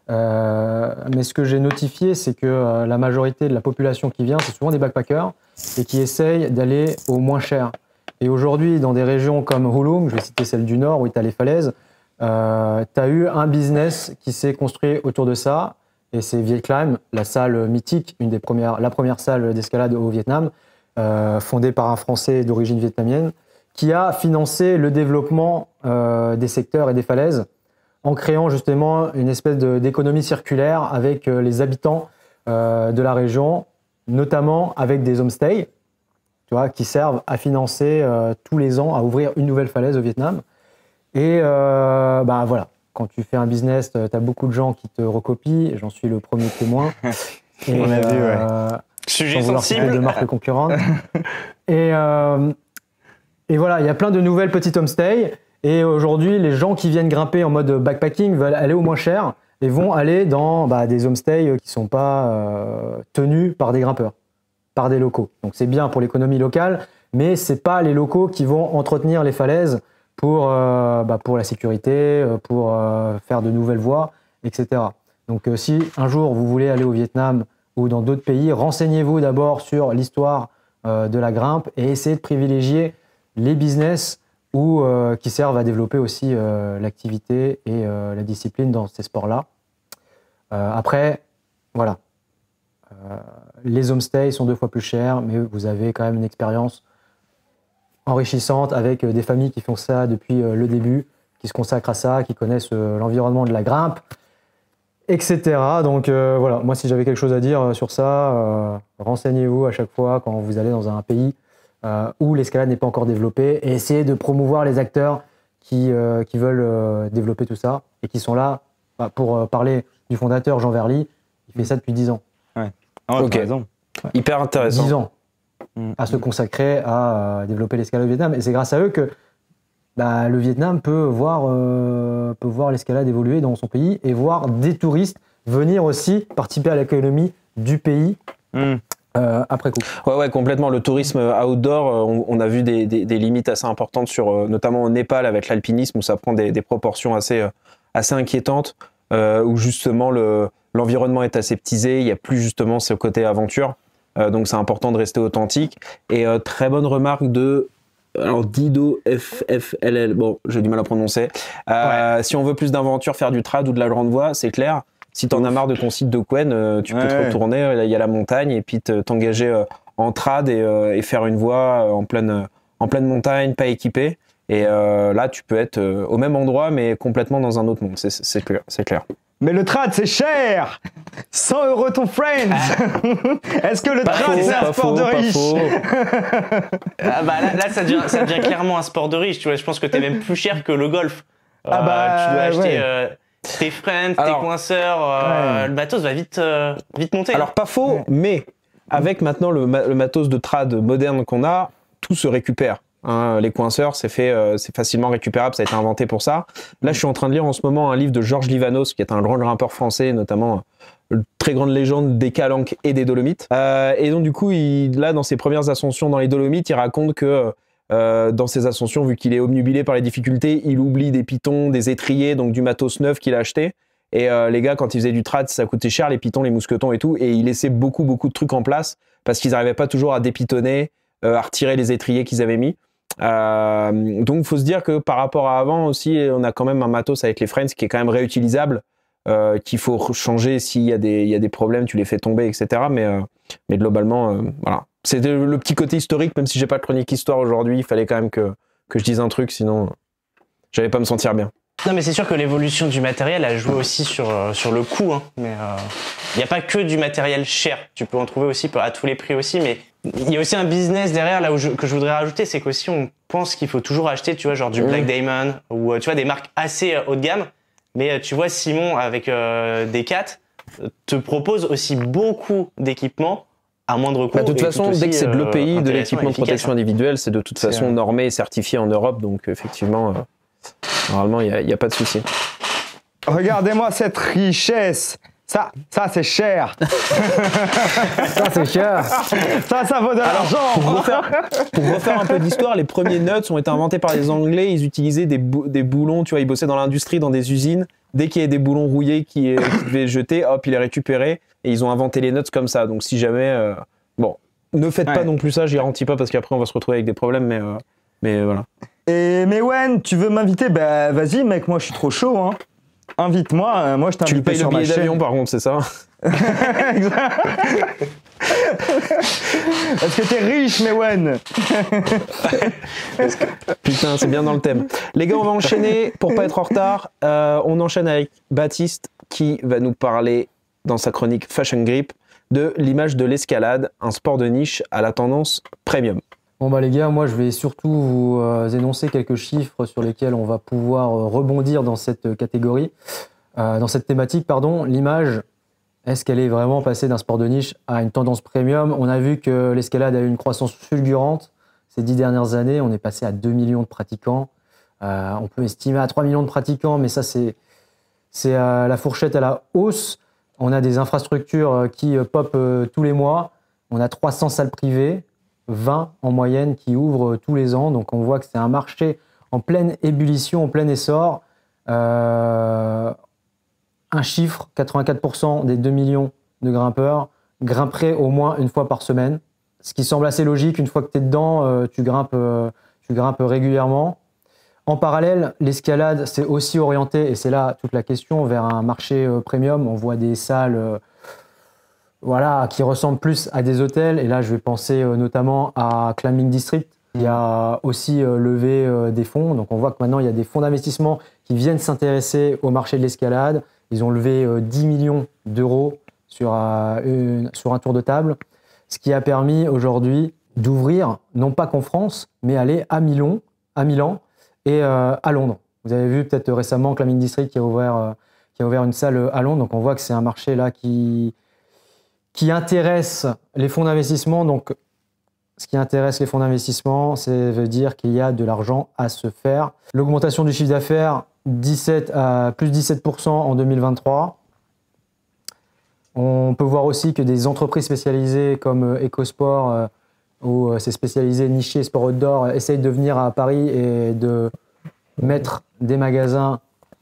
Mais ce que j'ai notifié, c'est que la majorité de la population qui vient, c'est souvent des backpackers et qui essayent d'aller au moins cher. Et aujourd'hui, dans des régions comme Hulung, je vais citer celle du Nord où tu as les falaises, tu as eu un business qui s'est construit autour de ça. Et c'est Vietclimb, la salle mythique, la première salle d'escalade au Vietnam, fondée par un Français d'origine vietnamienne, qui a financé le développement des secteurs et des falaises en créant justement une espèce d'économie circulaire avec les habitants de la région, notamment avec des homestays, tu vois, qui servent à financer tous les ans, à ouvrir une nouvelle falaise au Vietnam. Et voilà. Quand tu fais un business, tu as beaucoup de gens qui te recopient. J'en suis le premier témoin. Et, on a vu, ouais. Sujet sans vouloir sensible. citer de marque concurrente. Et voilà, il y a plein de nouvelles petites homestays. Et aujourd'hui, les gens qui viennent grimper en mode backpacking veulent aller au moins cher et vont aller dans des homestays qui ne sont pas tenus par des grimpeurs, par des locaux. Donc c'est bien pour l'économie locale, mais ce n'est pas les locaux qui vont entretenir les falaises pour la sécurité, pour faire de nouvelles voies, etc. Donc si un jour vous voulez aller au Vietnam ou dans d'autres pays, renseignez-vous d'abord sur l'histoire de la grimpe et essayez de privilégier les business qui servent à développer aussi l'activité et la discipline dans ces sports-là. Après, voilà. Les homestays sont 2 fois plus chers, mais vous avez quand même une expérience enrichissante avec des familles qui font ça depuis le début, qui se consacrent à ça, qui connaissent l'environnement de la grimpe, etc. Donc voilà, moi si j'avais quelque chose à dire sur ça, renseignez-vous à chaque fois quand vous allez dans un pays où l'escalade n'est pas encore développée et essayez de promouvoir les acteurs qui veulent développer tout ça et qui sont là pour parler du fondateur Jean Verly, il fait ça depuis 10 ans. Ouais. Ah, ok, raison. hyper intéressant. 10 ans à se consacrer à développer l'escalade au Vietnam. Et c'est grâce à eux que le Vietnam peut voir l'escalade évoluer dans son pays et voir des touristes venir aussi participer à l'économie du pays après coup. Ouais, complètement. Le tourisme outdoor, on a vu des limites assez importantes sur, notamment au Népal avec l'alpinisme où ça prend des proportions assez inquiétantes, où justement l'environnement est aseptisé, il n'y a plus justement ce côté aventure. Donc c'est important de rester authentique. Et très bonne remarque de Dido FFLL. Bon, j'ai du mal à prononcer. Si on veut plus d'aventure, faire du trad ou de la grande voie, c'est clair. Si t'en as marre de ton site de Quen, tu peux te retourner. Il y a la montagne et puis t'engager en trad et faire une voie en pleine montagne, pas équipée. Et là, tu peux être au même endroit, mais complètement dans un autre monde. C'est clair. Mais le trad, c'est cher. 100 € ton friend. Est-ce que le trad, c'est un sport de riche? Là, ça devient clairement un sport de riche. Tu vois, je pense que t'es même plus cher que le golf. Tu dois acheter tes friends, tes coinceurs. Le matos va vite monter. Alors, pas faux, mais avec maintenant le matos de trad moderne qu'on a, tout se récupère. Les coinceurs, c'est facilement récupérable, ça a été inventé pour ça. Là, je suis en train de lire en ce moment un livre de Georges Livanos, qui est un grand grimpeur français, notamment une très grande légende des Calanques et des Dolomites. Et donc, du coup, là, dans ses premières ascensions dans les Dolomites, il raconte que dans ses ascensions, vu qu'il est obnubilé par les difficultés, il oublie des pitons, des étriers, donc du matos neuf qu'il a acheté. Et les gars, quand ils faisaient du trad, ça coûtait cher, les pitons, les mousquetons et tout. Et il laissait beaucoup de trucs en place parce qu'ils n'arrivaient pas toujours à dépitonner, à retirer les étriers qu'ils avaient mis. Donc il faut se dire que par rapport à avant aussi, on a quand même un matos avec les Friends qui est quand même réutilisable, qu'il faut changer s'il y a des problèmes, tu les fais tomber, etc. Mais globalement, voilà. C'était le petit côté historique, même si j'ai pas de chronique histoire aujourd'hui, il fallait quand même que je dise un truc, sinon j'allais pas me sentir bien. Non, mais c'est sûr que l'évolution du matériel a joué aussi sur le coût, hein. Mais il n'y a pas que du matériel cher. Tu peux en trouver aussi à tous les prix aussi, mais il y a aussi un business derrière là que je voudrais rajouter, c'est qu'aussi on pense qu'il faut toujours acheter, tu vois, genre du Black Diamond ou tu vois des marques assez haut de gamme. Mais tu vois Simon avec des 4, te propose aussi beaucoup d'équipements à moindre coût. De toute façon, dès que c'est de l'EPI, de l'équipement de protection individuelle, c'est de toute façon normé et certifié en Europe. Donc, effectivement, normalement, il n'y a pas de souci. Regardez-moi cette richesse. Ça c'est cher. Ça, c'est cher. Ça vaut de l'argent. Pour refaire un peu d'histoire, les premiers nuts ont été inventés par les Anglais. Ils utilisaient des boulons, tu vois, ils bossaient dans l'industrie, dans des usines. Dès qu'il y avait des boulons rouillés qui devaient jeter, hop, ils les récupéraient. Et ils ont inventé les nuts comme ça. Donc si jamais... bon, ne faites pas non plus ça, je garantis pas, parce qu'après on va se retrouver avec des problèmes, mais voilà. Et Mewen, tu veux m'inviter? Bah vas-y mec, moi je suis trop chaud, hein. Invite-moi, moi je t'invite. Tu lui payes le billet d'avion par contre, c'est ça? Est-ce que t'es riche, Mewen? Putain, c'est bien dans le thème. Les gars, on va enchaîner pour pas être en retard. On enchaîne avec Baptiste qui va nous parler dans sa chronique Fashion Grip de l'image de l'escalade, un sport de niche à la tendance premium. Bon bah les gars, moi je vais surtout vous énoncer quelques chiffres sur lesquels on va pouvoir rebondir dans cette catégorie, dans cette thématique, pardon. L'image, est-ce qu'elle est vraiment passée d'un sport de niche à une tendance premium? On a vu que l'escalade a eu une croissance fulgurante ces 10 dernières années. On est passé à 2 millions de pratiquants. On peut estimer à 3 millions de pratiquants, mais ça c'est la fourchette à la hausse. On a des infrastructures qui pop tous les mois. On a 300 salles privées, 20 en moyenne qui ouvrent tous les ans. Donc on voit que c'est un marché en pleine ébullition, en plein essor. Un chiffre, 84% des 2 millions de grimpeurs grimperaient au moins une fois par semaine. Ce qui semble assez logique, une fois que tu es dedans, tu grimpes régulièrement. En parallèle, l'escalade s'est aussi orientée, et c'est là toute la question, vers un marché premium. On voit des salles qui ressemblent plus à des hôtels. Et là, je vais penser notamment à Climbing District, qui a aussi levé des fonds. Donc on voit que maintenant, il y a des fonds d'investissement qui viennent s'intéresser au marché de l'escalade. Ils ont levé 10 millions d'euros sur un tour de table, ce qui a permis aujourd'hui d'ouvrir, non pas qu'en France, mais aller à Milan et à Londres. Vous avez vu peut-être récemment Climbing District qui a ouvert une salle à Londres. Donc on voit que c'est un marché là qui intéresse les fonds d'investissement. Donc ce qui intéresse les fonds d'investissement, ça veut dire qu'il y a de l'argent à se faire. L'augmentation du chiffre d'affaires, plus 17% en 2023. On peut voir aussi que des entreprises spécialisées comme EcoSport, où c'est spécialisé, niché, sport outdoor, essayent de venir à Paris et de mettre des magasins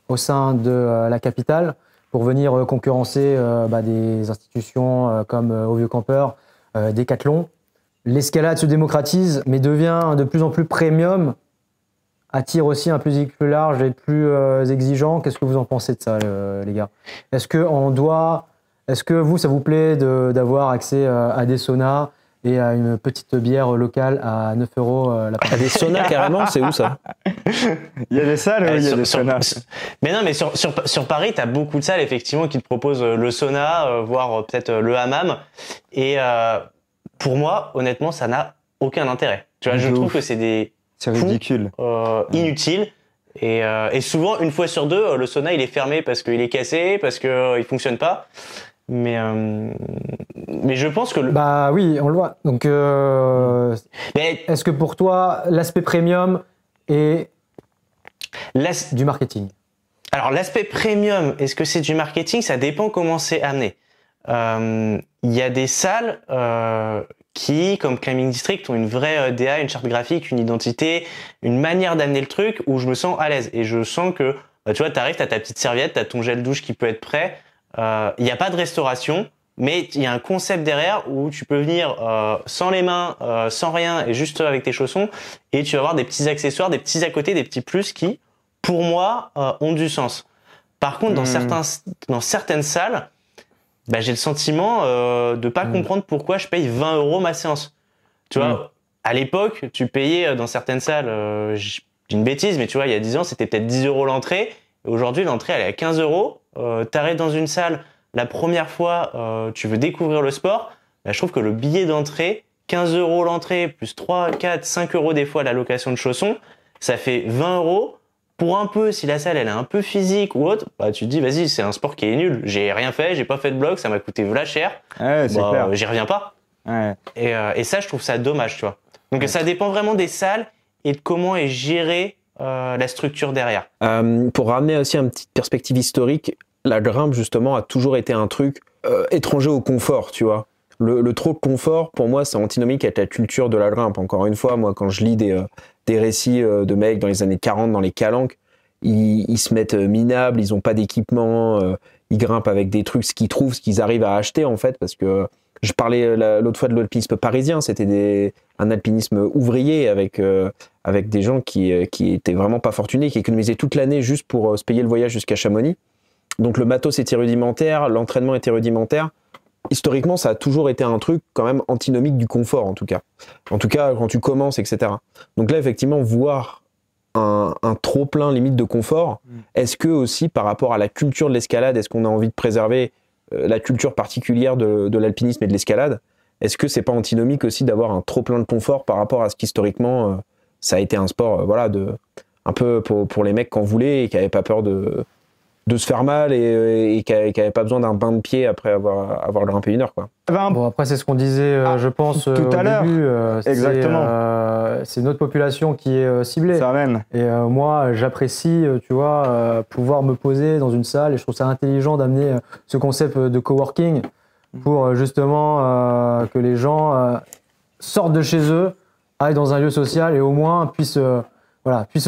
au sein de la capitale pour venir concurrencer des institutions comme Au Vieux Campeur, Decathlon. L'escalade se démocratise, mais devient de plus en plus premium, attire aussi un public plus large et plus exigeant. Qu'est-ce que vous en pensez de ça, les gars? Est-ce que vous, ça vous plaît d'avoir accès à des saunas et à une petite bière locale à 9 € la part? À des saunas carrément, c'est où ça? Il y a des salles où il y a des saunas. Mais non, mais sur Paris, tu as beaucoup de salles effectivement qui te proposent le sauna, voire peut-être le hammam. Et pour moi, honnêtement, ça n'a aucun intérêt. Tu vois, je trouve que c'est ridicule. Inutile. Et souvent, une fois sur deux, le sauna il est fermé parce qu'il est cassé, parce qu'il fonctionne pas. Mais je pense que Bah oui, on le voit. Donc, est-ce que pour toi, l'aspect premium est du marketing? Alors, l'aspect premium, est-ce que c'est du marketing? Ça dépend comment c'est amené. Il y a des salles qui, comme Climbing District, ont une vraie DA, une charte graphique, une identité, une manière d'amener le truc où je me sens à l'aise. Et je sens que, tu vois, t'arrives, t'as ta petite serviette, t'as ton gel douche qui peut être prêt. Il n'y a pas de restauration, mais il y a un concept derrière où tu peux venir sans les mains, sans rien, et juste avec tes chaussons, et tu vas avoir des petits accessoires, des petits à côté, des petits plus qui, pour moi, ont du sens. Par contre, dans certaines salles, j'ai le sentiment de pas comprendre pourquoi je paye 20 € ma séance. Tu vois, à l'époque, tu payais dans certaines salles, j'ai une bêtise, mais tu vois, il y a 10 ans, c'était peut-être 10 € l'entrée. Aujourd'hui, l'entrée, elle est à 15 €. T'arrives dans une salle, la première fois, tu veux découvrir le sport. Je trouve que le billet d'entrée, 15 € l'entrée, plus 3, 4, 5 € des fois la location de chaussons, ça fait 20 €. pour un peu, si la salle elle est un peu physique ou autre, bah tu te dis vas-y, c'est un sport qui est nul. J'ai rien fait, j'ai pas fait de bloc, ça m'a coûté v'là cher. Ouais, c'est clair. J'y reviens pas. Ouais. Et ça, je trouve ça dommage, tu vois. Donc ça dépend vraiment des salles et de comment est gérée la structure derrière. Pour ramener aussi une petite perspective historique, la grimpe justement a toujours été un truc étranger au confort, tu vois. Le trop de confort, pour moi, c'est antinomique avec la culture de la grimpe. Encore une fois, moi, quand je lis des récits de mecs dans les années 40, dans les calanques, ils se mettent minables, ils ont pas d'équipement, ils grimpent avec des trucs, ce qu'ils trouvent, ce qu'ils arrivent à acheter, en fait, parce que je parlais l'autre fois de l'alpinisme parisien, c'était un alpinisme ouvrier avec des gens qui étaient vraiment pas fortunés, qui économisaient toute l'année juste pour se payer le voyage jusqu'à Chamonix. Donc le matos était rudimentaire, l'entraînement était rudimentaire. Historiquement, ça a toujours été un truc quand même antinomique du confort, en tout cas. En tout cas, quand tu commences, etc. Donc là, effectivement, voir un trop-plein limite de confort, est-ce que aussi, par rapport à la culture de l'escalade, est-ce qu'on a envie de préserver la culture particulière de l'alpinisme et de l'escalade? Est-ce que c'est pas antinomique aussi d'avoir un trop-plein de confort par rapport à ce qu'historiquement, ça a été un sport, un peu pour les mecs qui en voulaient et qui n'avaient pas peur de se faire mal et qui n'avaient pas besoin d'un bain de pied après avoir grimpé 1 heure, quoi. Bon, après, c'est ce qu'on disait, je pense, tout à l'heure. début. Exactement. C'est notre population qui est ciblée. Ça même. Et moi, j'apprécie, tu vois, pouvoir me poser dans une salle et je trouve ça intelligent d'amener ce concept de coworking pour justement que les gens sortent de chez eux, aillent dans un lieu social et au moins puissent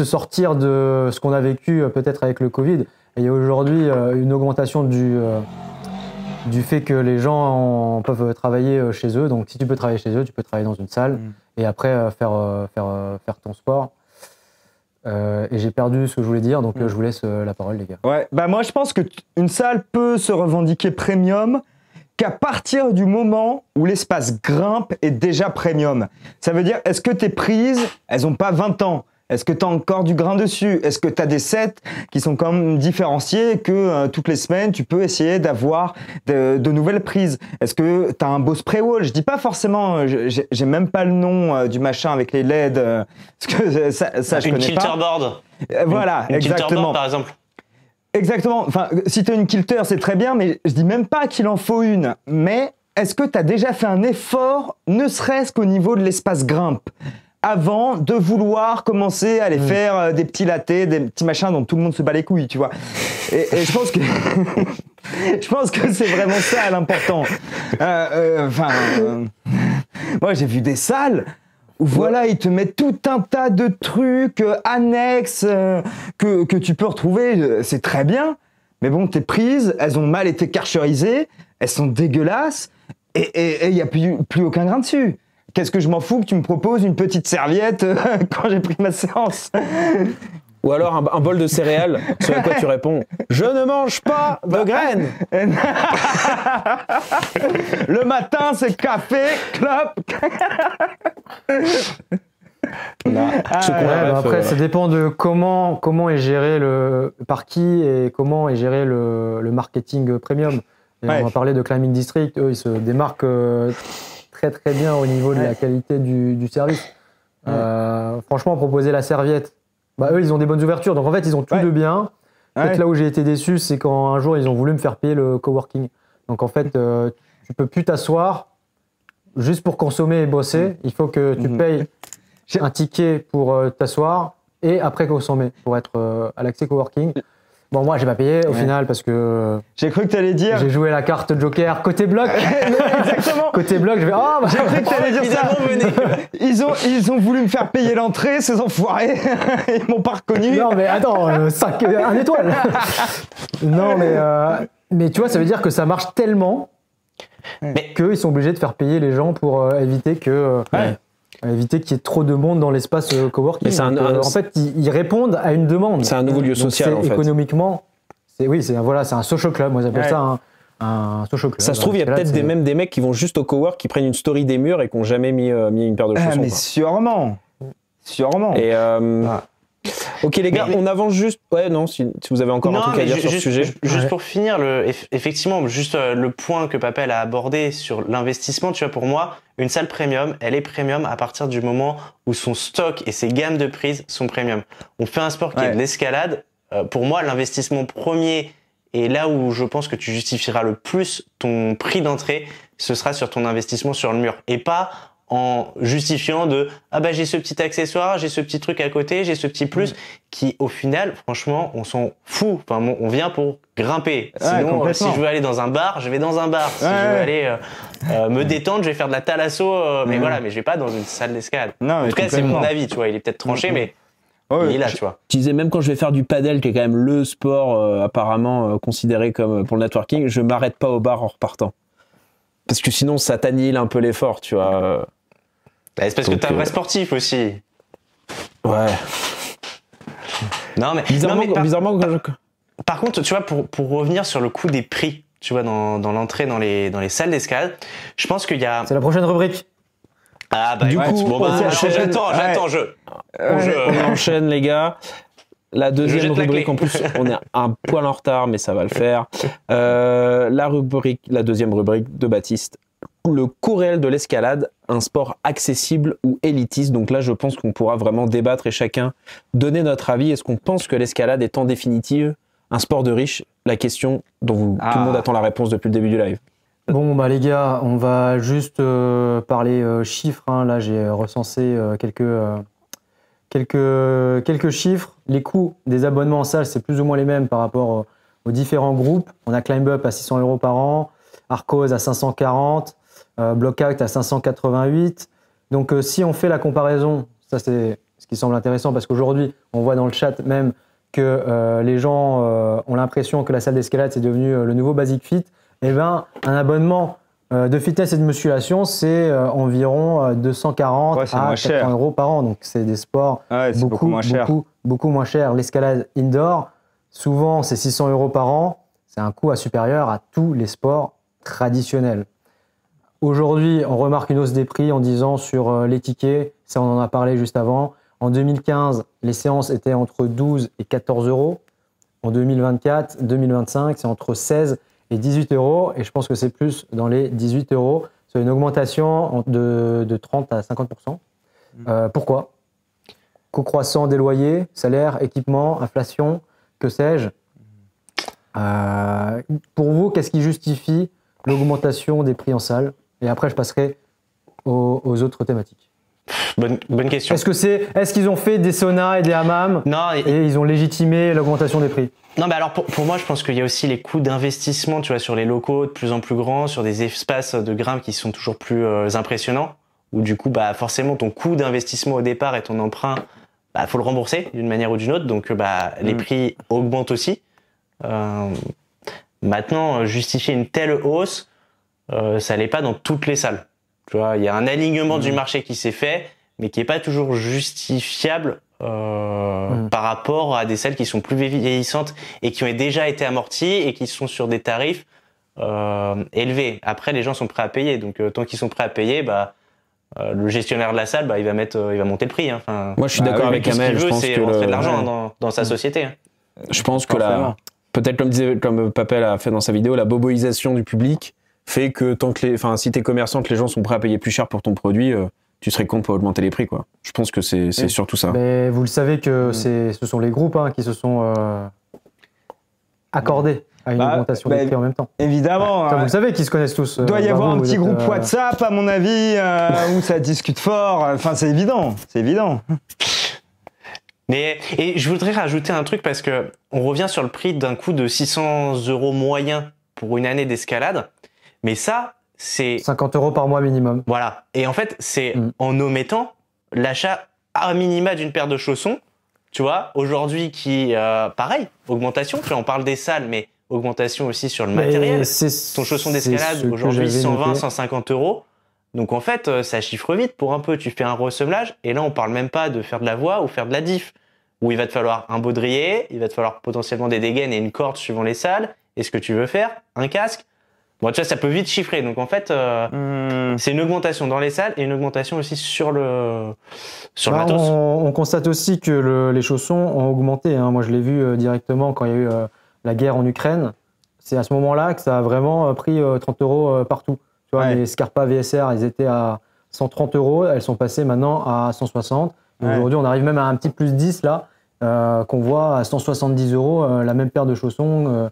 sortir de ce qu'on a vécu peut-être avec le Covid. Et il y a aujourd'hui une augmentation du fait que les gens peuvent travailler chez eux. Donc si tu peux travailler chez eux, tu peux travailler dans une salle et après faire ton sport. Et j'ai perdu ce que je voulais dire, donc je vous laisse la parole, les gars. Ouais, bah moi je pense qu'une salle peut se revendiquer premium qu'à partir du moment où l'espace grimpe est déjà premium. Ça veut dire, est-ce que tes prises, elles n'ont pas 20 ans ? Est-ce que tu as encore du grain dessus? Est-ce que tu as des sets qui sont quand même différenciés et que toutes les semaines, tu peux essayer d'avoir de nouvelles prises? Est-ce que tu as un beau spray wall? Je dis pas forcément, j'ai même pas le nom du machin avec les LED, parce que ça je connais pas. Une kilterboard. Voilà, une exactement. Kilterboard, par exemple. Exactement. Enfin, si tu as une kilter, c'est très bien, mais je dis même pas qu'il en faut une. Mais est-ce que tu as déjà fait un effort, ne serait-ce qu'au niveau de l'espace grimpe, avant de vouloir commencer à aller faire des petits lattés, des petits machins dont tout le monde se bat les couilles, tu vois. Et je pense que je pense que c'est vraiment ça l'important. Moi j'ai vu des salles où voilà, ils te mettent tout un tas de trucs annexes que tu peux retrouver, c'est très bien. Mais bon, tes prises, elles ont mal été karcherisées, elles sont dégueulasses et il n'y a plus aucun grain dessus. Qu'est-ce que je m'en fous que tu me proposes une petite serviette quand j'ai pris ma séance? Ou alors un bol de céréales sur lequel tu réponds « Je ne mange pas de graines !» Le matin, c'est café, clope. Après, ça dépend de comment est géré par qui et comment est géré le marketing premium. Et on va parler de Climbing District, eux, ils se démarquent très bien au niveau de la qualité du service. Franchement, proposer la serviette, eux, ils ont des bonnes ouvertures. Donc en fait, ils ont tout de bien. Peut-être là où j'ai été déçu, c'est quand un jour, ils ont voulu me faire payer le coworking. Donc en fait, tu peux plus t'asseoir juste pour consommer et bosser. Il faut que tu payes un ticket pour t'asseoir et après consommer pour être à l'accès coworking. Bon, moi, j'ai pas payé au final parce que. J'ai cru que t'allais dire. J'ai joué la carte Joker côté bloc. Exactement. Côté bloc, je vais. J'ai cru que t'allais dire ça. Ils ont voulu me faire payer l'entrée, ces enfoirés. Ils m'ont pas reconnu. Non, mais attends, 1 étoile. Non, mais tu vois, ça veut dire que ça marche tellement qu'ils sont obligés de faire payer les gens pour éviter que. Éviter qu'il y ait trop de monde dans l'espace coworking. En fait, ils répondent à une demande. C'est un nouveau lieu social, en fait. Économiquement, c'est un social club. Moi, j'appelle ça un social club. Ça se trouve, il y a peut-être même des mecs qui vont juste au cowork, qui prennent une story des murs et qui n'ont jamais mis une paire de chaussons. Mais sûrement. Et Ok les gars, on avance juste. Ouais, non, si vous avez encore un truc à dire sur ce sujet. Juste pour finir, effectivement, juste le point que Papel a abordé sur l'investissement, tu vois, pour moi, une salle premium, elle est premium à partir du moment où son stock et ses gammes de prises sont premium. On fait un sport qui est de l'escalade. Pour moi, l'investissement premier et là où je pense que tu justifieras le plus ton prix d'entrée, ce sera sur ton investissement sur le mur et pas en justifiant de j'ai ce petit accessoire, j'ai ce petit truc à côté, j'ai ce petit plus qui au final franchement on s'en fout. Enfin on vient pour grimper. Sinon si je veux aller dans un bar, je vais dans un bar. Si je veux aller me détendre, je vais faire de la thalasso mais voilà, mais je vais pas dans une salle d'escalade. En tout cas, c'est mon avis, tu vois, il est peut-être tranché mais il est là, tu vois. Je disais même quand je vais faire du padel qui est quand même le sport apparemment considéré comme pour le networking, je m'arrête pas au bar en repartant. Parce que sinon ça t'annihile un peu l'effort, tu vois. C'est parce que t'es un vrai sportif aussi. Ouais. Non mais bizarrement par contre, tu vois, pour revenir sur le coût des prix, tu vois, dans l'entrée dans les salles d'escalade, je pense qu'il y a. C'est la prochaine rubrique. Ah bah du coup, j'attends. On enchaîne les gars. La deuxième rubrique, en plus, on est un poil en retard, mais ça va le faire. La deuxième rubrique de Baptiste. Le coût réel de l'escalade, un sport accessible ou élitiste. Donc là, je pense qu'on pourra vraiment débattre et chacun donner notre avis. Est-ce qu'on pense que l'escalade est en définitive un sport de riche? La question dont tout le monde attend la réponse depuis le début du live. Bon, les gars, on va juste parler chiffres. Là, j'ai recensé quelques chiffres. Les coûts des abonnements en salle, c'est plus ou moins les mêmes par rapport aux différents groupes. On a Climb Up à 600 € par an, Arcos à 540, Blockout à 588. Donc, si on fait la comparaison, ça c'est ce qui semble intéressant parce qu'aujourd'hui, on voit dans le chat même que les gens ont l'impression que la salle d'escalade c'est devenu le nouveau Basic Fit. Eh bien, un abonnement de fitness et de musculation, c'est environ 240 à 400 € par an. Donc, c'est des sports beaucoup moins chers. L'escalade indoor, souvent, c'est 600 € par an. C'est un coût supérieur à tous les sports traditionnels. Aujourd'hui, on remarque une hausse des prix en disant sur les tickets, ça on en a parlé juste avant. En 2015, les séances étaient entre 12 et 14 €. En 2024, 2025, c'est entre 16 et 18 €, et je pense que c'est plus dans les 18 €. C'est une augmentation de 30 à 50%. Pourquoi? Coût croissant des loyers, salaires, équipements, inflation, que sais-je. Pour vous, qu'est-ce qui justifie l'augmentation des prix en salle? Et après, je passerai aux autres thématiques. Bonne question. Est-ce qu'ils ont fait des saunas et des hammams? Non, et ils ont légitimé l'augmentation des prix? Non, mais alors pour moi, je pense qu'il y a aussi les coûts d'investissement, tu vois, sur les locaux de plus en plus grands, sur des espaces de grimpe qui sont toujours plus impressionnants, où du coup, forcément, ton coût d'investissement au départ et ton emprunt, faut le rembourser d'une manière ou d'une autre, donc les prix augmentent aussi. Maintenant, justifier une telle hausse, ça l'est pas dans toutes les salles. Tu vois, il y a un alignement du marché qui s'est fait, mais qui est pas toujours justifiable par rapport à des salles qui sont plus vieillissantes et qui ont déjà été amorties et qui sont sur des tarifs élevés. Après, les gens sont prêts à payer, donc tant qu'ils sont prêts à payer, le gestionnaire de la salle, il va monter le prix. Hein. Enfin, moi, je suis d'accord avec Amel. Ce qu'il veut, c'est rentrer de l'argent dans sa société. Hein. Je pense que peut-être comme Papel a fait dans sa vidéo, la boboisation du public fait que si t'es commerçant, que les gens sont prêts à payer plus cher pour ton produit, tu serais con pour augmenter les prix, quoi. Je pense que c'est surtout ça. Mais vous le savez que ce sont les groupes qui se sont accordés à une augmentation des prix en même temps. Évidemment. Vous le savez qu'ils se connaissent tous. Il doit y avoir un petit groupe WhatsApp, à mon avis, où ça discute fort. Enfin, c'est évident. Et je voudrais rajouter un truc parce que on revient sur le prix d'un coût de 600 € moyen pour une année d'escalade. Mais ça, c'est 50 € par mois minimum. Voilà. Et en fait, c'est en omettant l'achat à minima d'une paire de chaussons. Tu vois, aujourd'hui pareil, augmentation. Tu vois, on parle des salles, mais augmentation aussi sur le matériel. Ton chausson d'escalade, aujourd'hui 120, 150 €. Donc en fait, ça chiffre vite pour un peu. Tu fais un ressemblage et là, on parle même pas de faire de la voie ou faire de la diff. Où il va te falloir un baudrier, il va te falloir potentiellement des dégaines et une corde suivant les salles. Et ce que tu veux faire, un casque. Bon, tu vois, ça peut vite chiffrer. Donc, en fait, c'est une augmentation dans les salles et une augmentation aussi sur le matos. On constate aussi que les chaussons ont augmenté. Hein. Moi, je l'ai vu directement quand il y a eu la guerre en Ukraine. C'est à ce moment-là que ça a vraiment pris 30 € partout. Tu vois, les Scarpa VSR, elles étaient à 130 €. Elles sont passées maintenant à 160. Et aujourd'hui, on arrive même à un petit plus 10 là, qu'on voit à 170 € la même paire de chaussons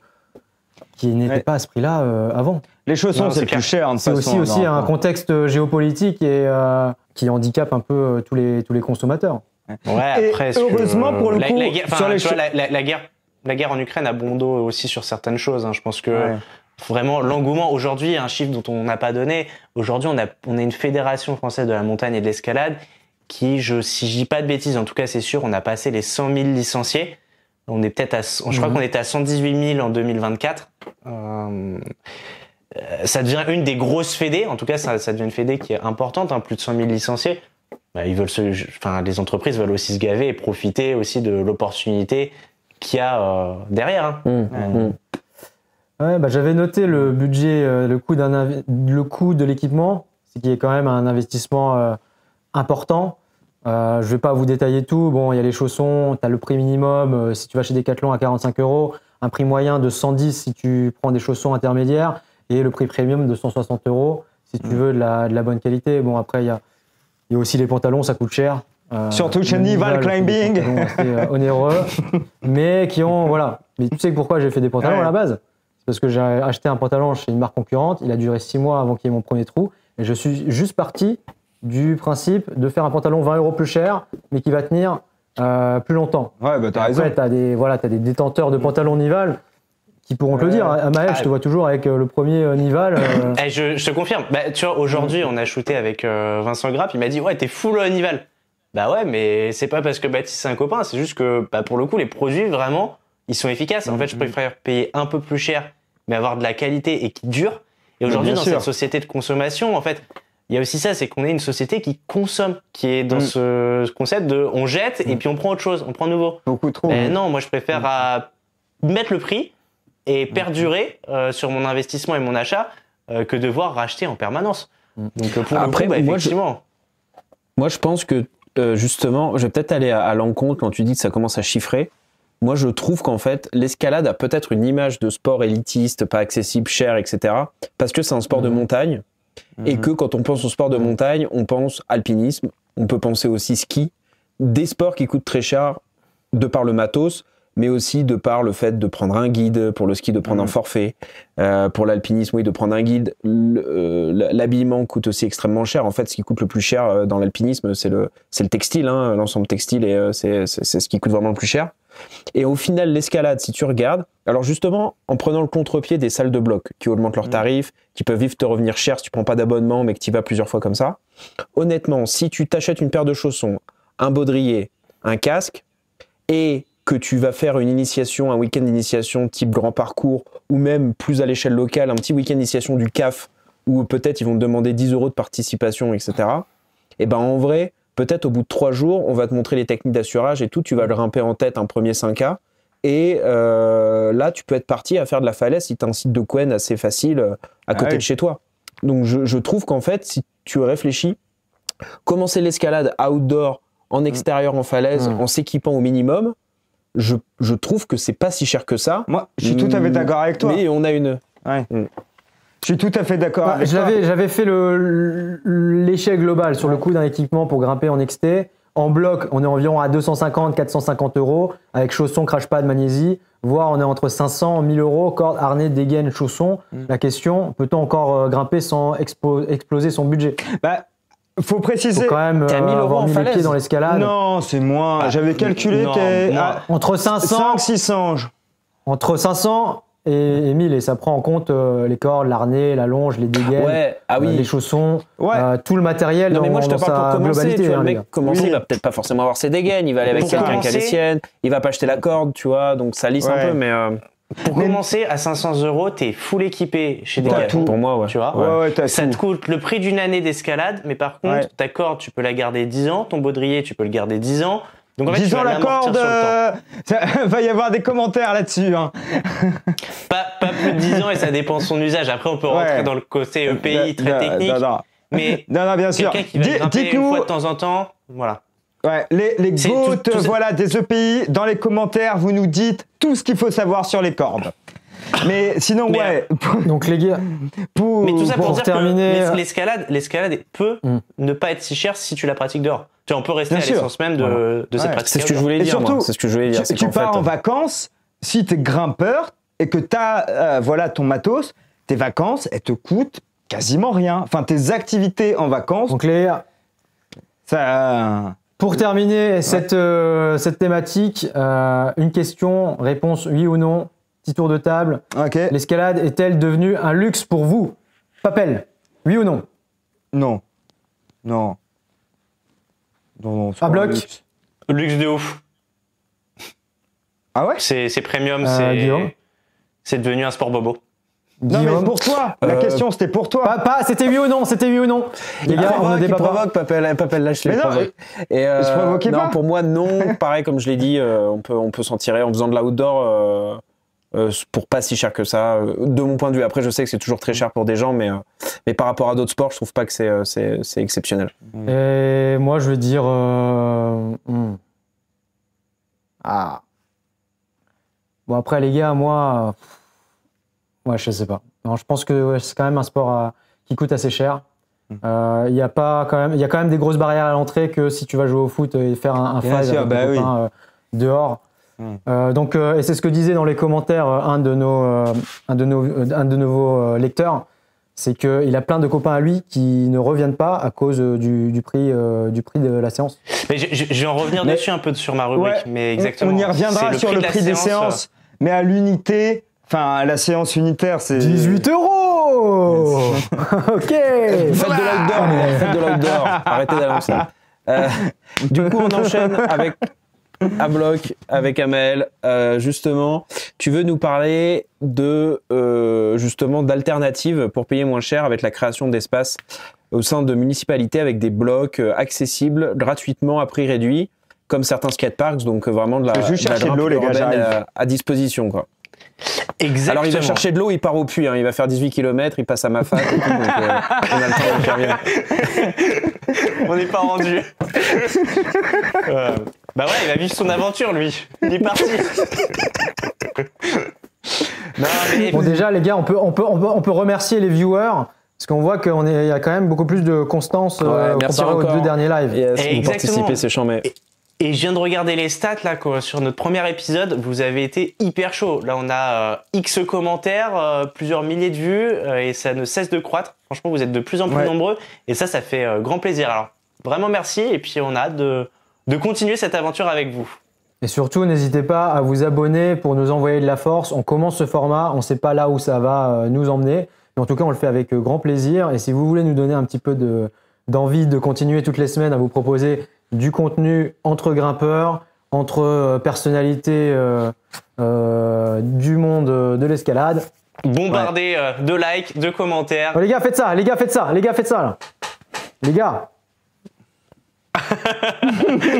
qui n'était pas à ce prix-là avant. Les chaussons, c'est plus cher. C'est aussi un contexte géopolitique et qui handicape un peu tous les consommateurs. Ouais, après, heureusement pour le coup, la guerre en Ukraine a bon dos aussi sur certaines choses. Hein. Je pense que vraiment l'engouement aujourd'hui, un chiffre dont on n'a pas donné. Aujourd'hui, on a une fédération française de la montagne et de l'escalade qui, si je dis pas de bêtises, en tout cas c'est sûr, on a passé les 100 000 licenciés. On est peut-être je crois qu'on était à 118 000 en 2024. Ça devient une des grosses fédés. En tout cas, ça devient une fédé qui est importante, hein, plus de 100 000 licenciés. Bah, les entreprises veulent aussi se gaver et profiter aussi de l'opportunité qu'il y a derrière. Hein. Ouais, bah, j'avais noté le budget, le coût de l'équipement, ce qui est quand même un investissement important. Je vais pas vous détailler tout. Bon, il y a les chaussons, tu as le prix minimum si tu vas chez Decathlon à 45 €, un prix moyen de 110 si tu prends des chaussons intermédiaires et le prix premium de 160 € si tu veux de la bonne qualité. Bon, après, il y a aussi les pantalons, ça coûte cher. Surtout chez Nival Climbing. C'est onéreux, mais qui ont, voilà. Mais tu sais pourquoi j'ai fait des pantalons à la base? C'est parce que j'ai acheté un pantalon chez une marque concurrente, il a duré 6 mois avant qu'il y ait mon premier trou, et je suis juste parti du principe de faire un pantalon 20 € plus cher, mais qui va tenir plus longtemps. Ouais, bah t'as raison. Après, t'as des détenteurs de pantalons Nival qui pourront te le dire. Maël, je te vois toujours avec le premier Nival. Je te confirme. Bah, tu vois, aujourd'hui, on a shooté avec Vincent Grapp. Il m'a dit, ouais, t'es full Nival. Bah ouais, mais c'est pas parce que Baptiste c'est un copain, c'est juste que pour le coup, les produits, vraiment, ils sont efficaces. En fait, je préfère payer un peu plus cher, mais avoir de la qualité et qui dure. Et aujourd'hui, dans cette société de consommation, en fait, il y a aussi ça, c'est qu'on est une société qui consomme, qui est dans ce concept de on jette et puis on prend autre chose, on prend nouveau. Beaucoup trop. Non, moi je préfère mettre le prix et perdurer sur mon investissement et mon achat que devoir racheter en permanence. Donc pour après, le coup, effectivement. Moi je pense que justement, je vais peut-être aller à l'encontre quand tu dis que ça commence à chiffrer. Moi je trouve qu'en fait, l'escalade a peut-être une image de sport élitiste, pas accessible, cher, etc. Parce que c'est un sport de montagne. Et que quand on pense au sport de montagne, on pense alpinisme, on peut penser aussi ski, des sports qui coûtent très cher de par le matos, mais aussi de par le fait de prendre un guide, pour le ski de prendre un forfait, pour l'alpinisme, oui, de prendre un guide. L'habillement coûte aussi extrêmement cher. En fait, ce qui coûte le plus cher dans l'alpinisme, c'est le textile, hein, l'ensemble textile, et c'est ce qui coûte vraiment le plus cher. Et au final, l'escalade, si tu regardes, alors justement, en prenant le contre-pied des salles de bloc qui augmentent leurs tarifs, qui peuvent vite te revenir cher si tu prends pas d'abonnement, mais que tu y vas plusieurs fois comme ça. Honnêtement, si tu t'achètes une paire de chaussons, un baudrier, un casque, et que tu vas faire une initiation, un week-end d'initiation type grand parcours, ou même plus à l'échelle locale, un petit week-end d'initiation du CAF, où peut-être ils vont te demander 10 € de participation, etc. Et ben en vrai, peut-être au bout de 3 jours, on va te montrer les techniques d'assurage et tout, tu vas le grimper en tête un premier 5K, et là tu peux être parti à faire de la falaise si tu as un site de Quen assez facile à côté de chez toi. Donc je trouve qu'en fait, si tu réfléchis, commencer l'escalade outdoor, en extérieur, en falaise, en s'équipant au minimum, je trouve que c'est pas si cher que ça. Moi, je suis tout à fait d'accord avec toi. Mais on a une... Je suis tout à fait d'accord avec toi. J'avais fait l'échelle globale sur le coût d'un équipement pour grimper en XT. En bloc, on est environ à 250-450 €, avec chaussons, crash pad, magnésie. Voire on est entre 500 et 1000 €, corde, harnais, dégaine, chaussons. La question, peut-on encore grimper sans exploser son budget? Faut préciser. Faut quand même avoir mis les pieds dans l'escalade. Non, c'est moins. J'avais calculé entre 500 600. Entre 500 et 1000, et ça prend en compte les cordes, l'harnais, la longe, les dégaines, les chaussons, tout le matériel dans sa globalité. Le mec commencer, il va peut-être pas forcément avoir ses dégaines, il va aller avec quelqu'un qui a les siennes, il va pas acheter la corde, tu vois, donc ça lisse un peu, mais... Pour commencer, à 500 €, t'es full équipé chez Decathlon. Pour moi, tu vois. Ça te coûte le prix d'une année d'escalade, mais par contre, ta corde, tu peux la garder 10 ans, ton baudrier, tu peux le garder 10 ans. Donc en fait, disons la corde, va y avoir des commentaires là-dessus. Hein. Pas plus de 10 ans et ça dépend de son usage. Après, on peut rentrer dans le côté EPI très technique. Mais non, bien sûr. Quelqu'un qui va grimper une fois de temps en temps, voilà. Ouais, les GOAT, voilà, des EPI, dans les commentaires, vous nous dites tout ce qu'il faut savoir sur les cordes. Mais sinon, Donc les gars, mais tout ça pour dire terminer, que l'escalade peut ne pas être si chère si tu la pratiques dehors. Tu vois, on peut rester à l'essence même de cette pratique. C'est ce que je voulais dire. Surtout, c'est ce que je voulais dire. Tu pars en vacances, si tu es grimpeur et que tu as ton matos, tes vacances, elles te coûtent quasiment rien. Enfin, tes activités en vacances. Donc les gars, ça. Pour terminer cette thématique, une question, réponse oui ou non, petit tour de table. Okay. L'escalade est-elle devenue un luxe pour vous? Papel, oui ou non? Non. À bloc. Luxe de ouf. Ah ouais? C'est premium, c'est devenu un sport bobo. Non mais pour toi, la question c'était pour toi. C'était oui ou non, Les gars, on ne débat pas. Papel lâche les provoque. Et je provoquais pas. Pour moi non, pareil comme je l'ai dit, on peut s'en tirer en faisant de l'outdoor pour pas si cher que ça, de mon point de vue. Après je sais que c'est toujours très cher pour des gens, mais par rapport à d'autres sports, je trouve pas que c'est exceptionnel. Et moi je veux dire bon après les gars, moi je sais pas. Non, je pense que c'est quand même un sport qui coûte assez cher. Il y a quand même des grosses barrières à l'entrée que si tu vas jouer au foot et faire un fight avec des copains dehors. Donc et c'est ce que disait dans les commentaires un de nos lecteurs, c'est qu'il a plein de copains à lui qui ne reviennent pas à cause du prix de la séance. Mais je vais en revenir dessus un peu sur ma rubrique, mais exactement. On y reviendra sur le prix des séances, mais à l'unité. Enfin, la séance unitaire, c'est 18 €. Ok. Faites de l'outdoor. Arrêtez d'avancer. Du coup, on enchaîne avec à bloc, avec Amel. Justement, tu veux nous parler d'alternatives pour payer moins cher avec la création d'espaces au sein de municipalités avec des blocs accessibles gratuitement à prix réduit, comme certains skateparks. Donc vraiment de la l'eau, les gars, à disposition, quoi. Exactement. Alors il va chercher de l'eau, il part au puits, il va faire 18 km, il passe à ma fac et tout, donc on a le temps d'intervenir. On n'est pas rendu. Bah ouais, il va vivre son aventure lui. Il est parti. Bon déjà les gars, on peut remercier les viewers. Parce qu'on voit qu'il y a quand même beaucoup plus de constance comparé aux 2 derniers lives. Yes, vous participez, c'est chambé. Et je viens de regarder les stats là sur notre premier épisode, vous avez été hyper chaud. Là on a X commentaires, plusieurs milliers de vues et ça ne cesse de croître. Franchement vous êtes de plus en plus nombreux et ça fait grand plaisir. Alors vraiment merci et puis on a hâte de continuer cette aventure avec vous. Et surtout n'hésitez pas à vous abonner pour nous envoyer de la force. On commence ce format, on ne sait pas là où ça va nous emmener. Mais en tout cas on le fait avec grand plaisir et si vous voulez nous donner un petit peu d'envie de continuer toutes les semaines à vous proposer du contenu entre grimpeurs, entre personnalités du monde de l'escalade. Bombardé de likes, de commentaires. Oh, les gars, faites ça là. Les gars.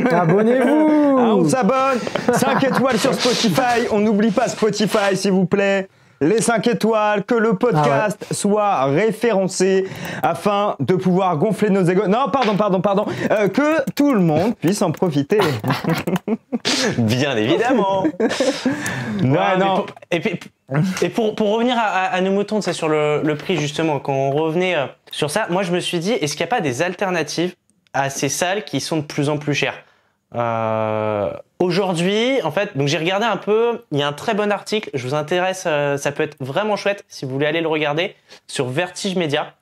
Abonnez-vous. On s'abonne. 5 étoiles sur Spotify. On n'oublie pas Spotify, s'il vous plaît. Les 5 étoiles, que le podcast soit référencé afin de pouvoir gonfler nos égos. Non, pardon. Que tout le monde puisse en profiter. Bien évidemment. Non. Et pour revenir à nos moutons, c'est sur le prix justement, quand on revenait sur ça, moi je me suis dit, est-ce qu'il n'y a pas des alternatives à ces salles qui sont de plus en plus chères? Aujourd'hui, en fait, donc j'ai regardé un peu, il y a un très bon article, je vous intéresse, ça peut être vraiment chouette si vous voulez aller le regarder, sur Vertige Media,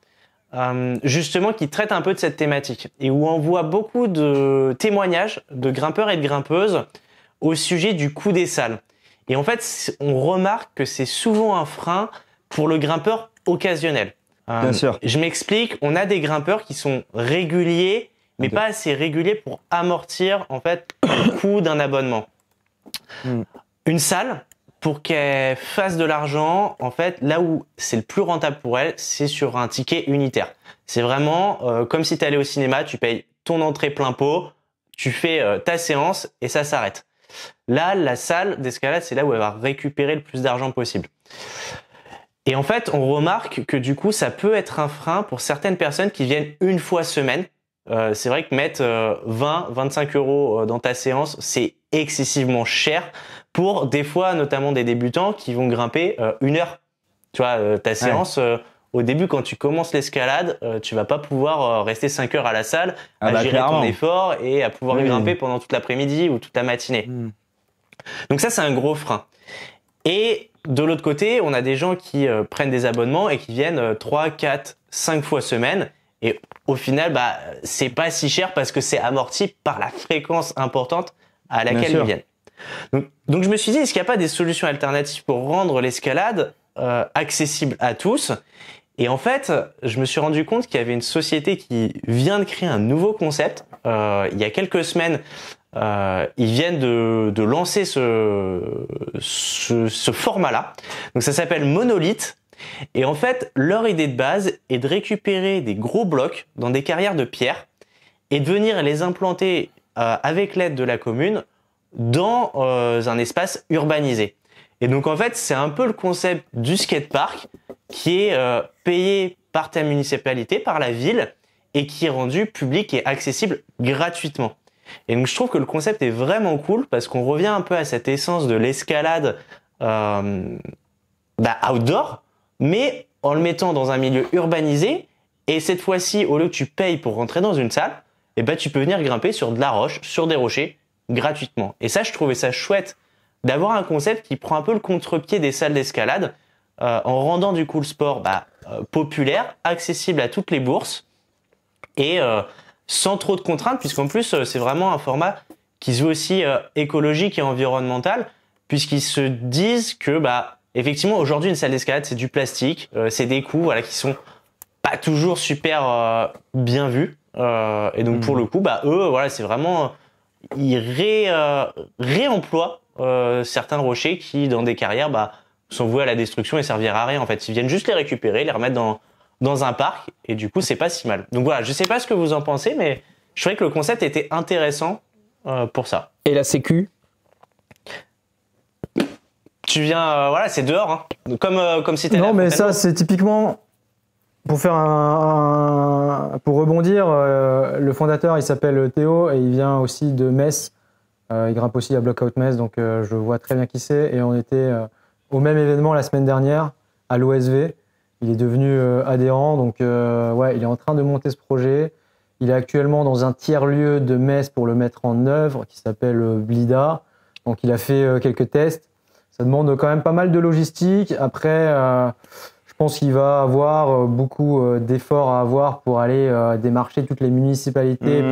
justement qui traite un peu de cette thématique et où on voit beaucoup de témoignages de grimpeurs et de grimpeuses au sujet du coût des salles. Et en fait, on remarque que c'est souvent un frein pour le grimpeur occasionnel. Bien sûr. Je m'explique, on a des grimpeurs qui sont réguliers, mais pas assez régulier pour amortir en fait le coût d'un abonnement. Une salle, pour qu'elle fasse de l'argent, en fait, là où c'est le plus rentable pour elle, c'est sur un ticket unitaire. C'est vraiment comme si tu allais au cinéma, tu payes ton entrée plein pot, tu fais ta séance et ça s'arrête. Là, la salle d'escalade, c'est là où elle va récupérer le plus d'argent possible. Et en fait, on remarque que du coup, ça peut être un frein pour certaines personnes qui viennent une fois semaine. C'est vrai que mettre 20-25 € dans ta séance, c'est excessivement cher pour des fois, notamment des débutants qui vont grimper 1 heure. Tu vois, ta séance, au début, quand tu commences l'escalade, tu vas pas pouvoir rester 5 heures à la salle à gérer ton effort et à pouvoir grimper pendant toute l'après-midi ou toute la matinée. Donc ça, c'est un gros frein. Et de l'autre côté, on a des gens qui prennent des abonnements et qui viennent 3, 4, 5 fois semaine. Et au final, c'est pas si cher parce que c'est amorti par la fréquence importante à laquelle ils viennent. Donc je me suis dit, est-ce qu'il n'y a pas des solutions alternatives pour rendre l'escalade accessible à tous? Et en fait, je me suis rendu compte qu'il y avait une société qui vient de créer un nouveau concept. Il y a quelques semaines, ils viennent de lancer ce format-là. Donc ça s'appelle Monolith. Et en fait, leur idée de base est de récupérer des gros blocs dans des carrières de pierre et de venir les implanter avec l'aide de la commune dans un espace urbanisé. Et donc en fait, c'est un peu le concept du skatepark qui est payé par ta municipalité, par la ville, et qui est rendu public et accessible gratuitement. Et donc je trouve que le concept est vraiment cool parce qu'on revient un peu à cette essence de l'escalade outdoor, mais en le mettant dans un milieu urbanisé. Et cette fois-ci, au lieu que tu payes pour rentrer dans une salle, tu peux venir grimper sur de la roche, sur des rochers, gratuitement. Et ça, je trouvais ça chouette d'avoir un concept qui prend un peu le contre-pied des salles d'escalade en rendant du coup le sport populaire, accessible à toutes les bourses et sans trop de contraintes, puisqu'en plus c'est vraiment un format qui se veut aussi écologique et environnemental, puisqu'ils se disent que effectivement aujourd'hui une salle d'escalade c'est du plastique, c'est des coûts qui sont pas toujours super bien vus, et donc pour le coup eux c'est vraiment ils réemploient certains rochers qui dans des carrières sont voués à la destruction et servir à rien en fait. Ils viennent juste les récupérer, les remettre dans un parc et du coup c'est pas si mal. Donc voilà, je sais pas ce que vous en pensez, mais je trouvais que le concept était intéressant pour ça. Et la sécu? Tu viens, c'est dehors, hein. Comme si t'étais. Non, mais ça c'est typiquement pour faire pour rebondir. Le fondateur il s'appelle Théo et il vient aussi de Metz. Il grimpe aussi à Blockout Metz, donc je vois très bien qui c'est. Et on était au même événement la semaine dernière à l'OSV. Il est devenu adhérent, donc il est en train de monter ce projet. Il est actuellement dans un tiers-lieu de Metz pour le mettre en œuvre qui s'appelle Blida. Donc il a fait quelques tests. Ça demande quand même pas mal de logistique. Après, je pense qu'il va avoir beaucoup d'efforts à avoir pour aller démarcher toutes les municipalités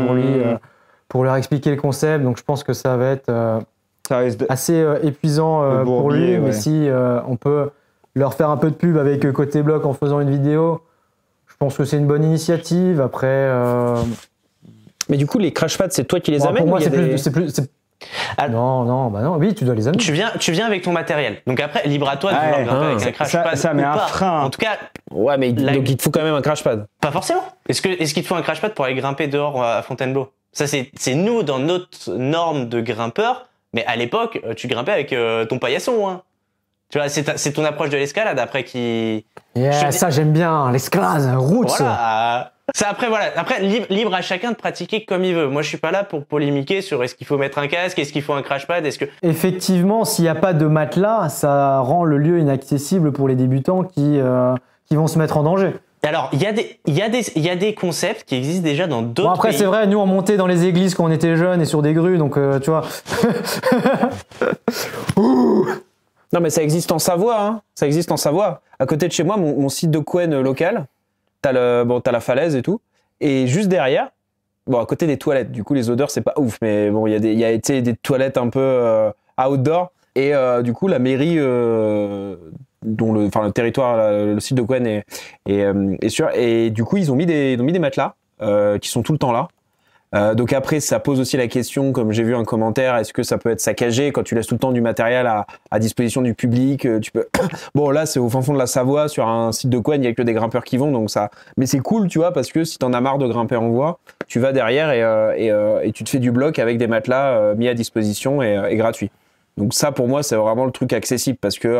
pour leur expliquer le concept. Donc je pense que ça va être assez épuisant pour lui. Mais si on peut leur faire un peu de pub avec Côté Bloc en faisant une vidéo, je pense que c'est une bonne initiative. Après, mais du coup les crash pads c'est toi qui les amènes? Pour moi c'est plus non, oui, tu dois les amener. Tu viens avec ton matériel. Donc après, libre à toi de vouloir grimper avec un crash pad. Ça met un frein. En tout cas. Ouais, mais donc il te faut quand même un crash pad. Pas forcément. Est-ce qu'il te faut un crash pad pour aller grimper dehors à Fontainebleau? Ça, c'est nous dans notre norme de grimpeur. Mais à l'époque, tu grimpais avec ton paillasson, hein. Tu vois, c'est ton approche de l'escalade après qui. Ça j'aime bien, l'escalade, roots. Voilà. Ça après libre à chacun de pratiquer comme il veut. Moi je suis pas là pour polémiquer sur est-ce qu'il faut mettre un casque, est-ce qu'il faut un crash pad, est-ce que. Effectivement, s'il n'y a pas de matelas, ça rend le lieu inaccessible pour les débutants qui vont se mettre en danger. Alors il y a des concepts qui existent déjà dans d'autres. Bon, après pays. C'est vrai, nous on montait dans les églises quand on était jeunes et sur des grues, donc tu vois. Non mais ça existe en Savoie, hein. Ça existe en Savoie. À côté de chez moi, mon site de Couen local. T'as la falaise et tout, et juste derrière, à côté des toilettes, du coup les odeurs c'est pas ouf, mais bon il y a été des toilettes un peu outdoor, et du coup la mairie dont le territoire, le site de Couen est sûr, et du coup ils ont mis des matelas qui sont tout le temps là, Donc après, ça pose aussi la question, comme j'ai vu un commentaire, est-ce que ça peut être saccagé quand tu laisses tout le temps du matériel à disposition du public? Tu peux. Bon, là, c'est au fin fond de la Savoie, sur un site de Coin, il y a que des grimpeurs qui vont, donc ça. Mais c'est cool, tu vois, parce que si t'en as marre de grimper en voie, tu vas derrière et tu te fais du bloc avec des matelas mis à disposition et gratuits. Donc ça, pour moi, c'est vraiment le truc accessible parce que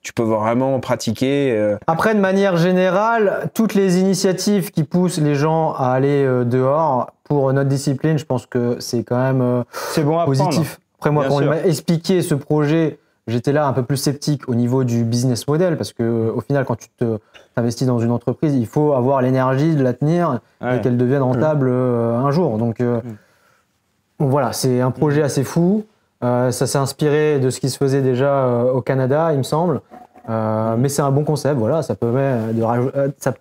tu peux vraiment pratiquer. Après, de manière générale, toutes les initiatives qui poussent les gens à aller dehors pour notre discipline, je pense que c'est quand même c'est bon à positif. Après, moi, Bien quand sûr. on m'a expliqué ce projet, j'étais là un peu plus sceptique au niveau du business model parce que au final, quand tu t'investis dans une entreprise, il faut avoir l'énergie de la tenir et qu'elle devienne rentable un jour. Donc voilà, c'est un projet assez fou. Ça s'est inspiré de ce qui se faisait déjà au Canada, il me semble. Mais c'est un bon concept, voilà, ça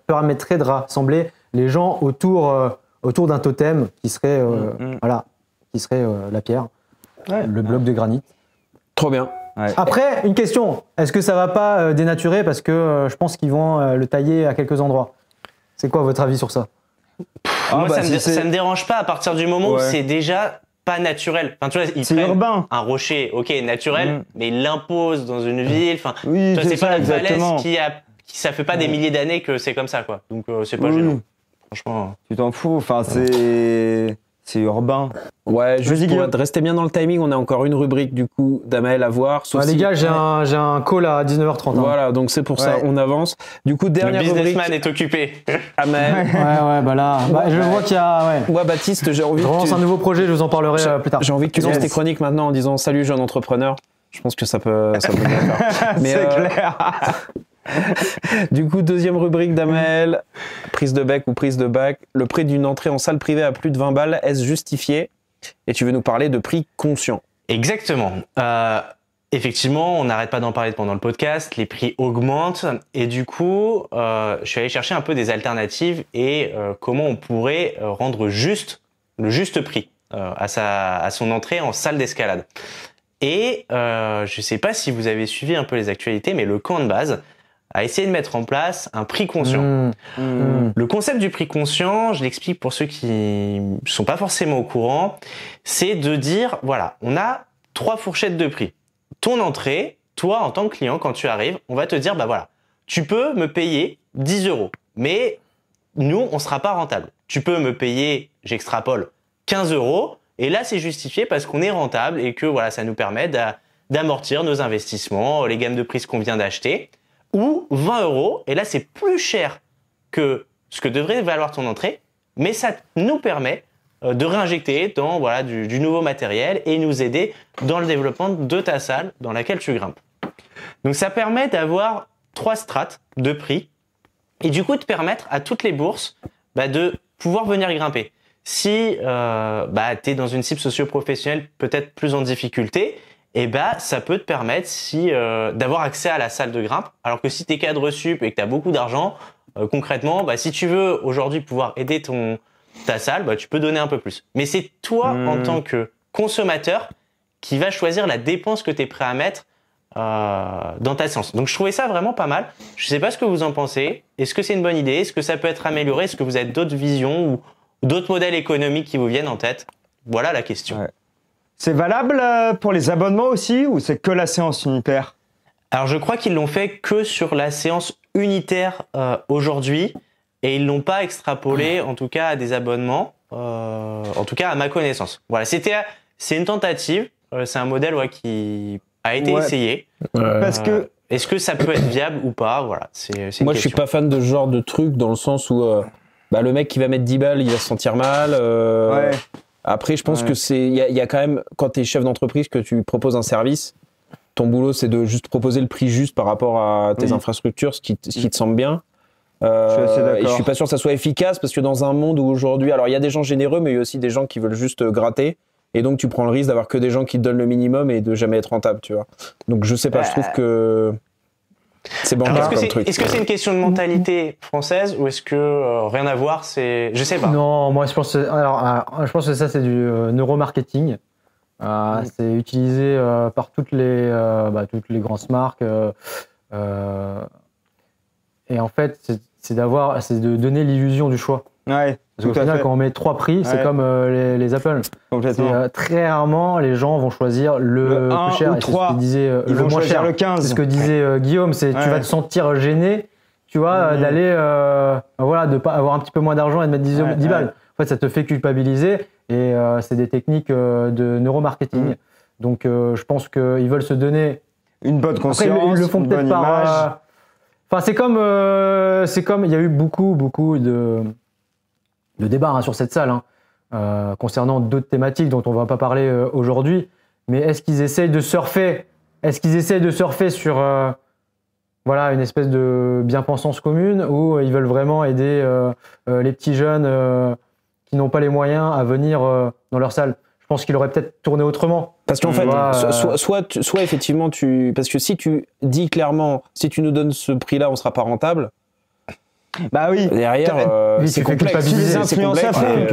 permettrait de rassembler les gens autour d'un totem qui serait, la pierre, le bloc de granit. Trop bien. Ouais. Après, une question, est-ce que ça va pas dénaturer parce que je pense qu'ils vont le tailler à quelques endroits? C'est quoi votre avis sur ça? Moi, ça me dérange pas à partir du moment où c'est déjà pas naturel. Enfin, tu vois, c'est urbain. Un rocher, ok, naturel, mais il l'impose dans une ville. Enfin, oui, tu vois, c'est pas une exactement. falaise ça fait pas des milliers d'années que c'est comme ça, quoi. Donc, c'est pas gênant. Franchement. Tu t'en fous. Enfin, c'est urbain. Ouais, juste pour rester bien dans le timing, on a encore une rubrique du coup d'Amael à voir. Les gars, j'ai un call à 19h30. Voilà, donc c'est pour ça, on avance. Du coup, dernière rubrique. Le businessman est occupé. Amael. Bah là, je vois qu'il y a. Moi, Baptiste, j'ai envie. Je relance un nouveau projet, je vous en parlerai plus tard. J'ai envie que tu lances tes chroniques maintenant en disant salut jeune entrepreneur. Je pense que ça peut bien faire. Mais c'est clair. Du coup, deuxième rubrique d'Amael, prise de bec ou prise de bac. Le prix d'une entrée en salle privée à plus de 20 balles, est-ce justifié? Et tu veux nous parler de prix conscient. Exactement. Effectivement, on n'arrête pas d'en parler pendant le podcast, les prix augmentent et du coup, je suis allé chercher un peu des alternatives et comment on pourrait rendre le juste prix à son entrée en salle d'escalade. Et je sais pas si vous avez suivi un peu les actualités, mais le camp de base a essayé de mettre en place un prix conscient. Le concept du prix conscient, je l'explique pour ceux qui sont pas forcément au courant, c'est de dire, voilà, on a 3 fourchettes de prix. Ton entrée, toi, en tant que client, quand tu arrives, on va te dire, bah voilà, tu peux me payer 10 €, mais nous, on sera pas rentable. Tu peux me payer, j'extrapole, 15 €, et là, c'est justifié parce qu'on est rentable et que voilà, ça nous permet d'amortir nos investissements, les gammes de prix qu'on vient d'acheter, ou 20 €, et là, c'est plus cher que ce que devrait valoir ton entrée, mais ça nous permet de réinjecter dans du nouveau matériel et nous aider dans le développement de ta salle dans laquelle tu grimpes. Donc ça permet d'avoir 3 strates de prix et du coup de permettre à toutes les bourses de pouvoir venir grimper. Si tu es dans une cible socio-professionnelle peut-être plus en difficulté, ça peut te permettre d'avoir accès à la salle de grimpe, alors que si tu es cadre sup et que tu as beaucoup d'argent, concrètement, si tu veux aujourd'hui pouvoir aider ta salle, tu peux donner un peu plus. Mais c'est toi, en tant que consommateur, qui va choisir la dépense que tu es prêt à mettre dans ta séance. Donc je trouvais ça vraiment pas mal. Je sais pas ce que vous en pensez. Est-ce que c'est une bonne idée? Est-ce que ça peut être amélioré? Est-ce que vous avez d'autres visions ou d'autres modèles économiques qui vous viennent en tête? Voilà la question. Ouais. C'est valable pour les abonnements aussi ou c'est que la séance unitaire? Alors je crois qu'ils l'ont fait que sur la séance unitaire aujourd'hui. Et ils l'ont pas extrapolé, en tout cas, à des abonnements, en tout cas à ma connaissance. Voilà, c'est une tentative, c'est un modèle qui a été essayé. Parce que est-ce que ça peut être viable ou pas? Voilà, c'est une question. Je suis pas fan de ce genre de truc dans le sens où le mec qui va mettre 10 balles, il va se sentir mal. Après, je pense que il y a quand même, quand tu es chef d'entreprise, que tu proposes un service, ton boulot c'est de juste proposer le prix juste par rapport à tes infrastructures, ce qui te semble bien. Et je suis pas sûr que ça soit efficace parce que dans un monde où aujourd'hui, alors il y a des gens généreux, mais il y a aussi des gens qui veulent juste gratter, et donc tu prends le risque d'avoir que des gens qui te donnent le minimum et de jamais être rentable, tu vois. Donc je sais pas, je trouve que c'est bancal comme truc. Est-ce que c'est une question de mentalité française ou est-ce que rien à voir, je sais pas. Non, moi je pense que ça c'est du neuromarketing. C'est utilisé par toutes les grosses marques. Et en fait, c'est de donner l'illusion du choix. Ouais. Parce qu'au final, quand on met 3 prix, c'est comme les Apple. Complètement. Très rarement, les gens vont choisir le plus cher. Ou 3. Ils vont moins cher. Le 15. C'est ce que disait Guillaume, c'est tu vas te sentir gêné, tu vois, d'aller, de pas avoir un petit peu moins d'argent et de mettre 10 balles. En fait, ça te fait culpabiliser et c'est des techniques de neuromarketing. Donc, je pense qu'ils veulent se donner une bonne conscience. Après, ils le font peut-être par. Enfin, c'est comme il y a eu beaucoup de débats sur cette salle concernant d'autres thématiques dont on ne va pas parler aujourd'hui. Mais est-ce qu'ils essayent de surfer sur une espèce de bien-pensance commune ou ils veulent vraiment aider les petits jeunes qui n'ont pas les moyens à venir dans leur salle? Je pense qu'il aurait peut-être tourné autrement. Parce qu'en fait, soit effectivement, parce que si tu dis clairement, si tu nous donnes ce prix-là, on sera pas rentable. Bah oui. Derrière, c'est complexe. Tu les influences à fond.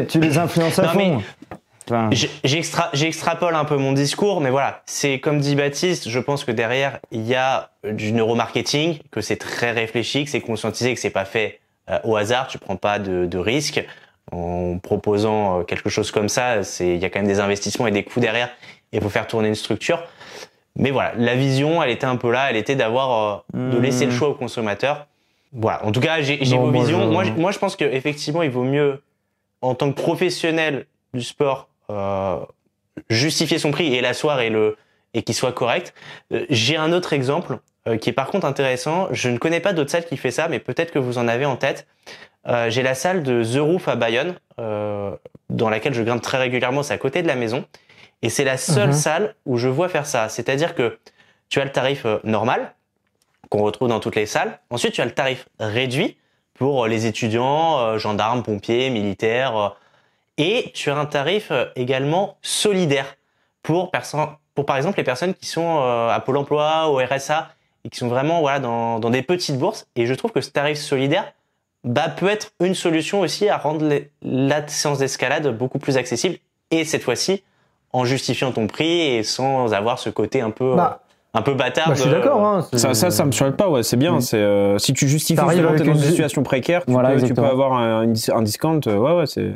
Tu les influences à fond. J'extrapole un peu mon discours, mais voilà, c'est comme dit Baptiste, je pense que derrière, il y a du neuromarketing, que c'est très réfléchi, que c'est conscientisé, que c'est pas fait au hasard, tu prends pas de risques. En proposant quelque chose comme ça, il y a quand même des investissements et des coûts derrière, et il faut faire tourner une structure. Mais voilà, la vision, elle était un peu là, elle était d'avoir de laisser le choix au consommateur. Voilà, en tout cas, j'ai vos visions. Moi, je pense qu'effectivement, il vaut mieux, en tant que professionnel du sport, justifier son prix et l'asseoir et qu'il soit correct. J'ai un autre exemple qui est par contre intéressant. Je ne connais pas d'autres salles qui fait ça, mais peut-être que vous en avez en tête. J'ai la salle de The Roof à Bayonne, dans laquelle je grimpe très régulièrement, c'est à côté de la maison. Et c'est la seule salle où je vois faire ça. C'est-à-dire que tu as le tarif normal, qu'on retrouve dans toutes les salles. Ensuite, tu as le tarif réduit pour les étudiants, gendarmes, pompiers, militaires. Et tu as un tarif également solidaire pour par exemple les personnes qui sont à Pôle emploi, au RSA, et qui sont vraiment dans des petites bourses. Et je trouve que ce tarif solidaire peut être une solution aussi à rendre la séance d'escalade beaucoup plus accessible, et cette fois-ci en justifiant ton prix et sans avoir ce côté un peu bâtard. Je suis d'accord. Ça me choque pas, c'est bien. C'est si tu justifies que t'es dans une situation précaire, tu peux avoir un discount. C'est.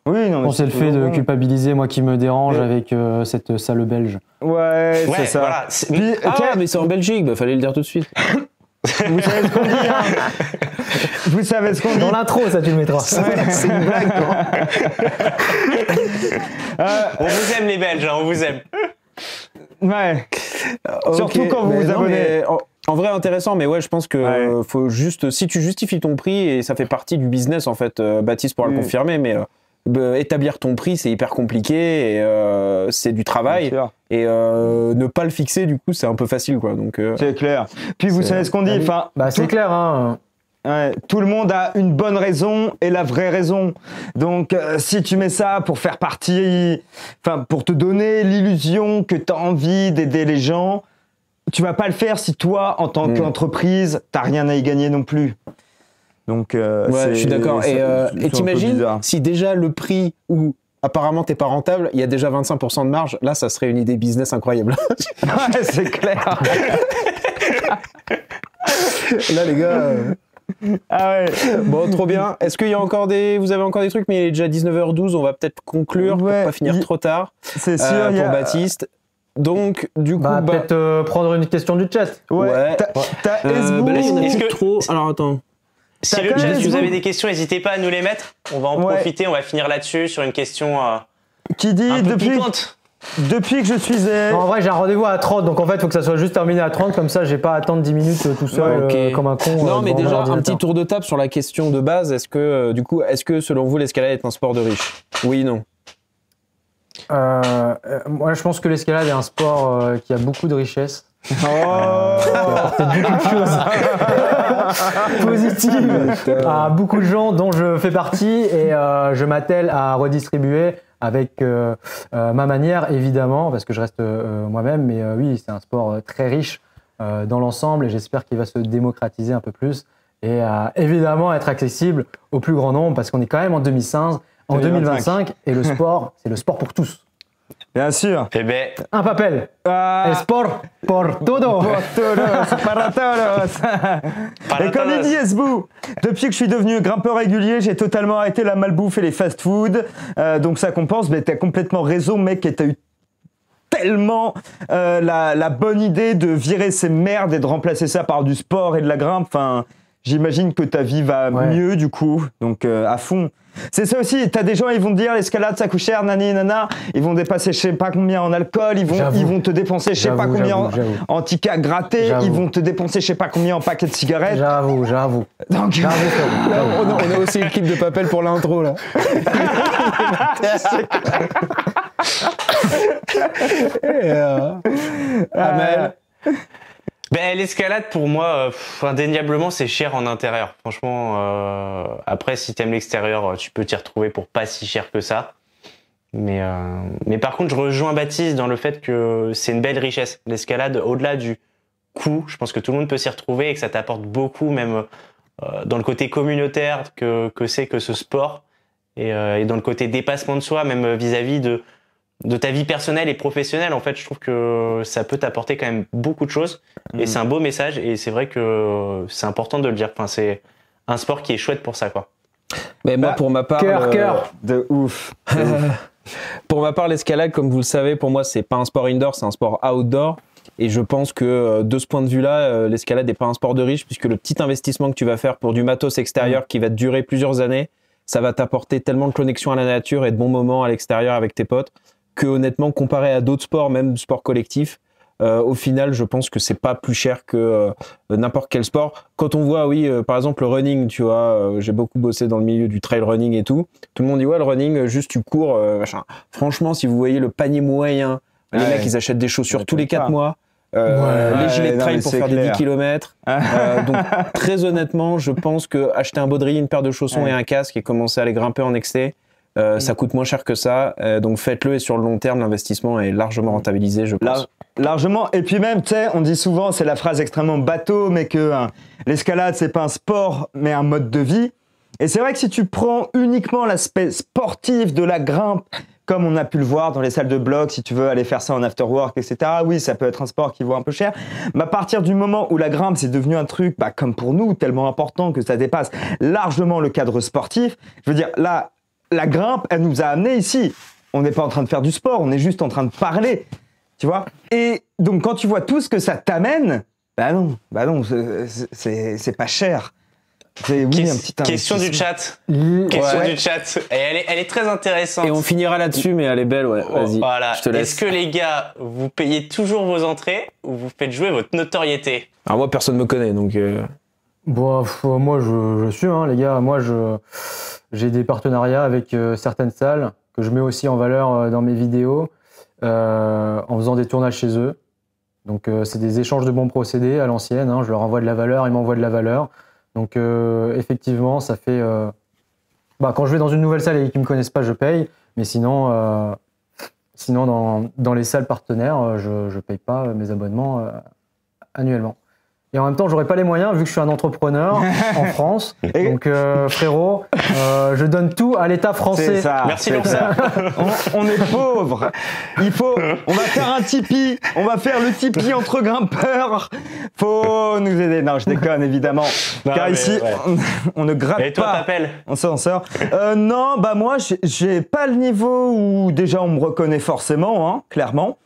Oui, non. C'est le fait de culpabiliser, moi qui me dérange avec cette salle belge. Ouais, c'est ça. Voilà. Mais c'est en Belgique, fallait le dire tout de suite. Vous savez ce qu'on dit, Vous savez ce qu'on dit. Dans l'intro, ça tu le mettras. C'est une blague, on vous aime les Belges, on vous aime. Ouais. Surtout quand vous vous abonnez. En vrai, intéressant, mais je pense que faut juste, si tu justifies ton prix, et ça fait partie du business en fait, Baptiste pourra le confirmer, mais établir ton prix, c'est hyper compliqué et c'est du travail. Et ne pas le fixer, du coup, c'est un peu facile, quoi. Donc c'est clair. Puis vous savez ce qu'on dit, c'est clair, tout le monde a une bonne raison et la vraie raison. Donc, si tu mets ça pour faire partie, pour te donner l'illusion que tu as envie d'aider les gens, tu vas pas le faire si toi, en tant qu'entreprise, t'as rien à y gagner non plus. Donc, je suis d'accord. Et t'imagines si déjà le prix où apparemment t'es pas rentable, il y a déjà 25% de marge, là, ça serait une idée business incroyable. Ouais, c'est clair. Là, les gars. Ah ouais. Bon, trop bien. Est-ce qu'il y a encore vous avez encore des trucs, mais il est déjà 19h12, on va peut-être conclure pour pas finir trop tard. C'est sûr. Pour Baptiste. Donc, du coup, peut-être prendre une question du chat. Ouais. T'as Esbou. Là, il y en a plus trop. Alors, attends. Si le chat, si vous avez des questions, n'hésitez pas à nous les mettre. On va en profiter. On va finir là-dessus sur une question qui dit un peu piquante. Depuis que je suis en vrai, j'ai un rendez-vous à 30, donc en fait, il faut que ça soit juste terminé à 30, comme ça, j'ai pas à attendre 10 minutes tout seul comme un con. Non, mais déjà, un petit tour de table sur la question de base. Est-ce que selon vous, l'escalade est un sport de riche? Oui, non. Moi, je pense que l'escalade est un sport qui a beaucoup de richesse. Apporter beaucoup de choses positives à beaucoup de gens dont je fais partie et je m'attelle à redistribuer avec ma manière, évidemment, parce que je reste moi-même, mais oui, c'est un sport très riche dans l'ensemble et j'espère qu'il va se démocratiser un peu plus et évidemment être accessible au plus grand nombre parce qu'on est quand même en 2025 et le sport, c'est le sport pour tous. Bien sûr. Eh ben, Un papel. Ah, Sport por todo. pour todos, para todos. Et comme il dit Esbou, depuis que je suis devenu grimpeur régulier, j'ai totalement arrêté la malbouffe et les fast-food. Donc ça compense, mais t'as complètement raison, mec, et t'as eu tellement la bonne idée de virer ces merdes et de remplacer ça par du sport et de la grimpe. Enfin, j'imagine que ta vie va mieux du coup, donc à fond. C'est ça aussi, t'as des gens, ils vont te dire l'escalade ça coûte cher, nani nana, ils vont dépenser je sais pas combien en alcool, ils vont te dépenser je sais pas combien en tickets à gratter, ils vont te dépenser je sais pas combien en paquets de cigarettes. J'avoue. Donc, Là, on a aussi le clip de Papel pour l'intro là. Amel. Ben, l'escalade, pour moi, indéniablement, c'est cher en intérieur. Franchement, après, si t'aimes l'extérieur, tu peux t'y retrouver pour pas si cher que ça. Mais par contre, je rejoins Baptiste dans le fait que c'est une belle richesse. L'escalade, au-delà du coût, je pense que tout le monde peut s'y retrouver et que ça t'apporte beaucoup, même dans le côté communautaire que c'est que ce sport. Et dans le côté dépassement de soi, même vis-à-vis de ta vie personnelle et professionnelle, en fait, je trouve que ça peut t'apporter quand même beaucoup de choses. Et c'est un beau message. Et c'est vrai que c'est important de le dire. Enfin, c'est un sport qui est chouette pour ça, quoi. Mais moi, pour ma part, Cœur. de ouf. Pour ma part, l'escalade, comme vous le savez, pour moi, c'est pas un sport indoor, c'est un sport outdoor. Et je pense que de ce point de vue-là, l'escalade n'est pas un sport de riche, puisque le petit investissement que tu vas faire pour du matos extérieur qui va te durer plusieurs années, ça va t'apporter tellement de connexion à la nature et de bons moments à l'extérieur avec tes potes, que honnêtement, comparé à d'autres sports, même sport collectif, au final, je pense que c'est pas plus cher que n'importe quel sport. Quand on voit, par exemple, le running, tu vois, j'ai beaucoup bossé dans le milieu du trail running et tout. Tout le monde dit, ouais, le running, juste tu cours, machin. Franchement, si vous voyez le panier moyen, les mecs, ils achètent des chaussures tous les 4 mois. Les gilets de trail pour faire des 10 km. Donc, très honnêtement, je pense que acheter un baudrier, une paire de chaussons et un casque et commencer à aller grimper en excès, ça coûte moins cher que ça. Donc, faites-le et sur le long terme, l'investissement est largement rentabilisé, je pense. Largement. Et puis même, tu sais, on dit souvent, c'est la phrase extrêmement bateau, mais que l'escalade, c'est pas un sport, mais un mode de vie. Et c'est vrai que si tu prends uniquement l'aspect sportif de la grimpe, comme on a pu le voir dans les salles de bloc, si tu veux aller faire ça en afterwork, etc. Oui, ça peut être un sport qui vaut un peu cher. Mais à partir du moment où la grimpe, c'est devenu un truc, comme pour nous, tellement important que ça dépasse largement le cadre sportif, je veux dire, là, la grimpe, elle nous a amenés ici. On n'est pas en train de faire du sport, on est juste en train de parler, tu vois. Et donc, quand tu vois tout ce que ça t'amène, bah non, c'est pas cher. Question du chat. Question du chat. Et elle est très intéressante. Et on finira là-dessus, mais elle est belle, ouais. Vas-y. Voilà. Je te laisse. Est-ce que les gars, vous payez toujours vos entrées ou vous faites jouer votre notoriété? Alors moi, personne me connaît, donc. Bon, moi, je suis, les gars. Moi, j'ai des partenariats avec certaines salles que je mets aussi en valeur dans mes vidéos en faisant des tournages chez eux. Donc, c'est des échanges de bons procédés à l'ancienne. Je leur envoie de la valeur, ils m'envoient de la valeur. Donc, effectivement, ça fait... quand je vais dans une nouvelle salle et qu'ils ne me connaissent pas, je paye. Mais sinon dans les salles partenaires, je ne paye pas mes abonnements annuellement. Et en même temps, j'aurais pas les moyens vu que je suis un entrepreneur en France. Donc, frérot, je donne tout à l'État français. C'est ça. Merci pour ça. On est pauvres. On va faire un Tipeee. On va faire le Tipeee entre grimpeurs. Faut nous aider. Non, je déconne évidemment. Non, car ici, on ne gratte pas. Et toi, t'appelles? On s'en sort. Non, moi, j'ai pas le niveau où déjà on me reconnaît forcément, clairement.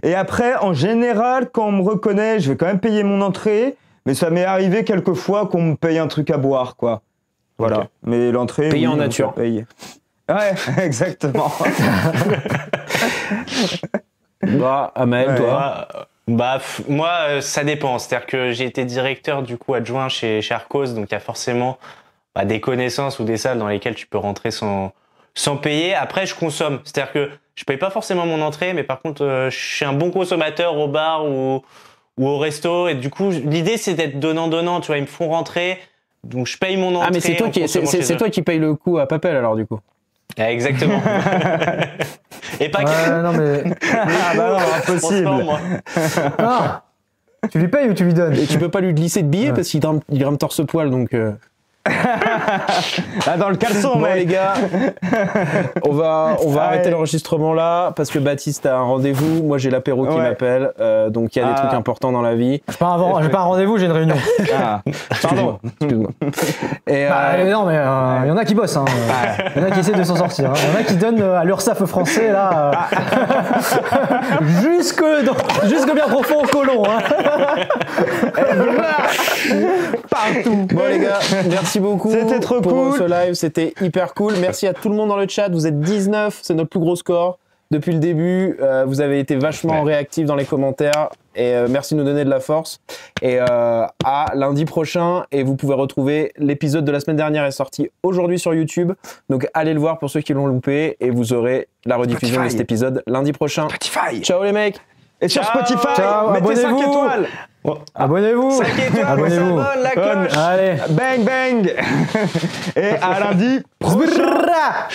Et après, en général, quand on me reconnaît, je vais quand même payer mon entrée, mais ça m'est arrivé quelques fois qu'on me paye un truc à boire, quoi. Voilà. Okay. Mais l'entrée, payer en nature. Paye. Ouais, exactement. Amel, toi. Moi, ça dépend. C'est-à-dire que j'ai été directeur du coup adjoint chez Arcos, donc il y a forcément des connaissances ou des salles dans lesquelles tu peux rentrer sans payer. Après, je consomme. C'est-à-dire que je paye pas forcément mon entrée, mais par contre, je suis un bon consommateur au bar ou au resto. Et du coup, l'idée, c'est d'être donnant-donnant. Tu vois, ils me font rentrer, donc je paye mon entrée. Ah, mais c'est toi qui paye le coup à Papel, alors, du coup. Ah, exactement. Et pas non, mais... non, impossible. Tu lui payes ou tu lui donnes? Et tu peux pas lui glisser de billets parce qu'il grimpe torse-poil, donc... Là, dans le caleçon, Bon, mec. les gars, on va arrêter l'enregistrement là parce que Baptiste a un rendez-vous. Moi, j'ai l'apéro qui m'appelle. Donc, il y a des trucs importants dans la vie. J'ai pas un rendez-vous, j'ai une réunion. Pardon. Excuse-moi. Et, Non, mais il y en a qui bossent. Hein. Il y en a qui essaient de s'en sortir. Il y en a qui donnent à l'URSSAF français, là, jusque bien profond au côlon. Hein. Partout. Bon les gars, merci beaucoup. C'était trop pour cool. ce live, c'était hyper cool. Merci à tout le monde dans le chat. Vous êtes 19, c'est notre plus gros score depuis le début. Vous avez été vachement réactifs dans les commentaires et merci de nous donner de la force. Et à lundi prochain. Et vous pouvez retrouver l'épisode de la semaine dernière est sorti aujourd'hui sur YouTube. Donc allez le voir pour ceux qui l'ont loupé et vous aurez la rediffusion de cet épisode lundi prochain. Spotify. Ciao les mecs. Et sur Spotify, Ciao, mettez 5 abonnez-vous. étoiles. Abonnez-vous. 5 étoiles, on Abonnez-vous. s'abonne, la cloche. Allez. Bang, bang. Et à lundi prochain.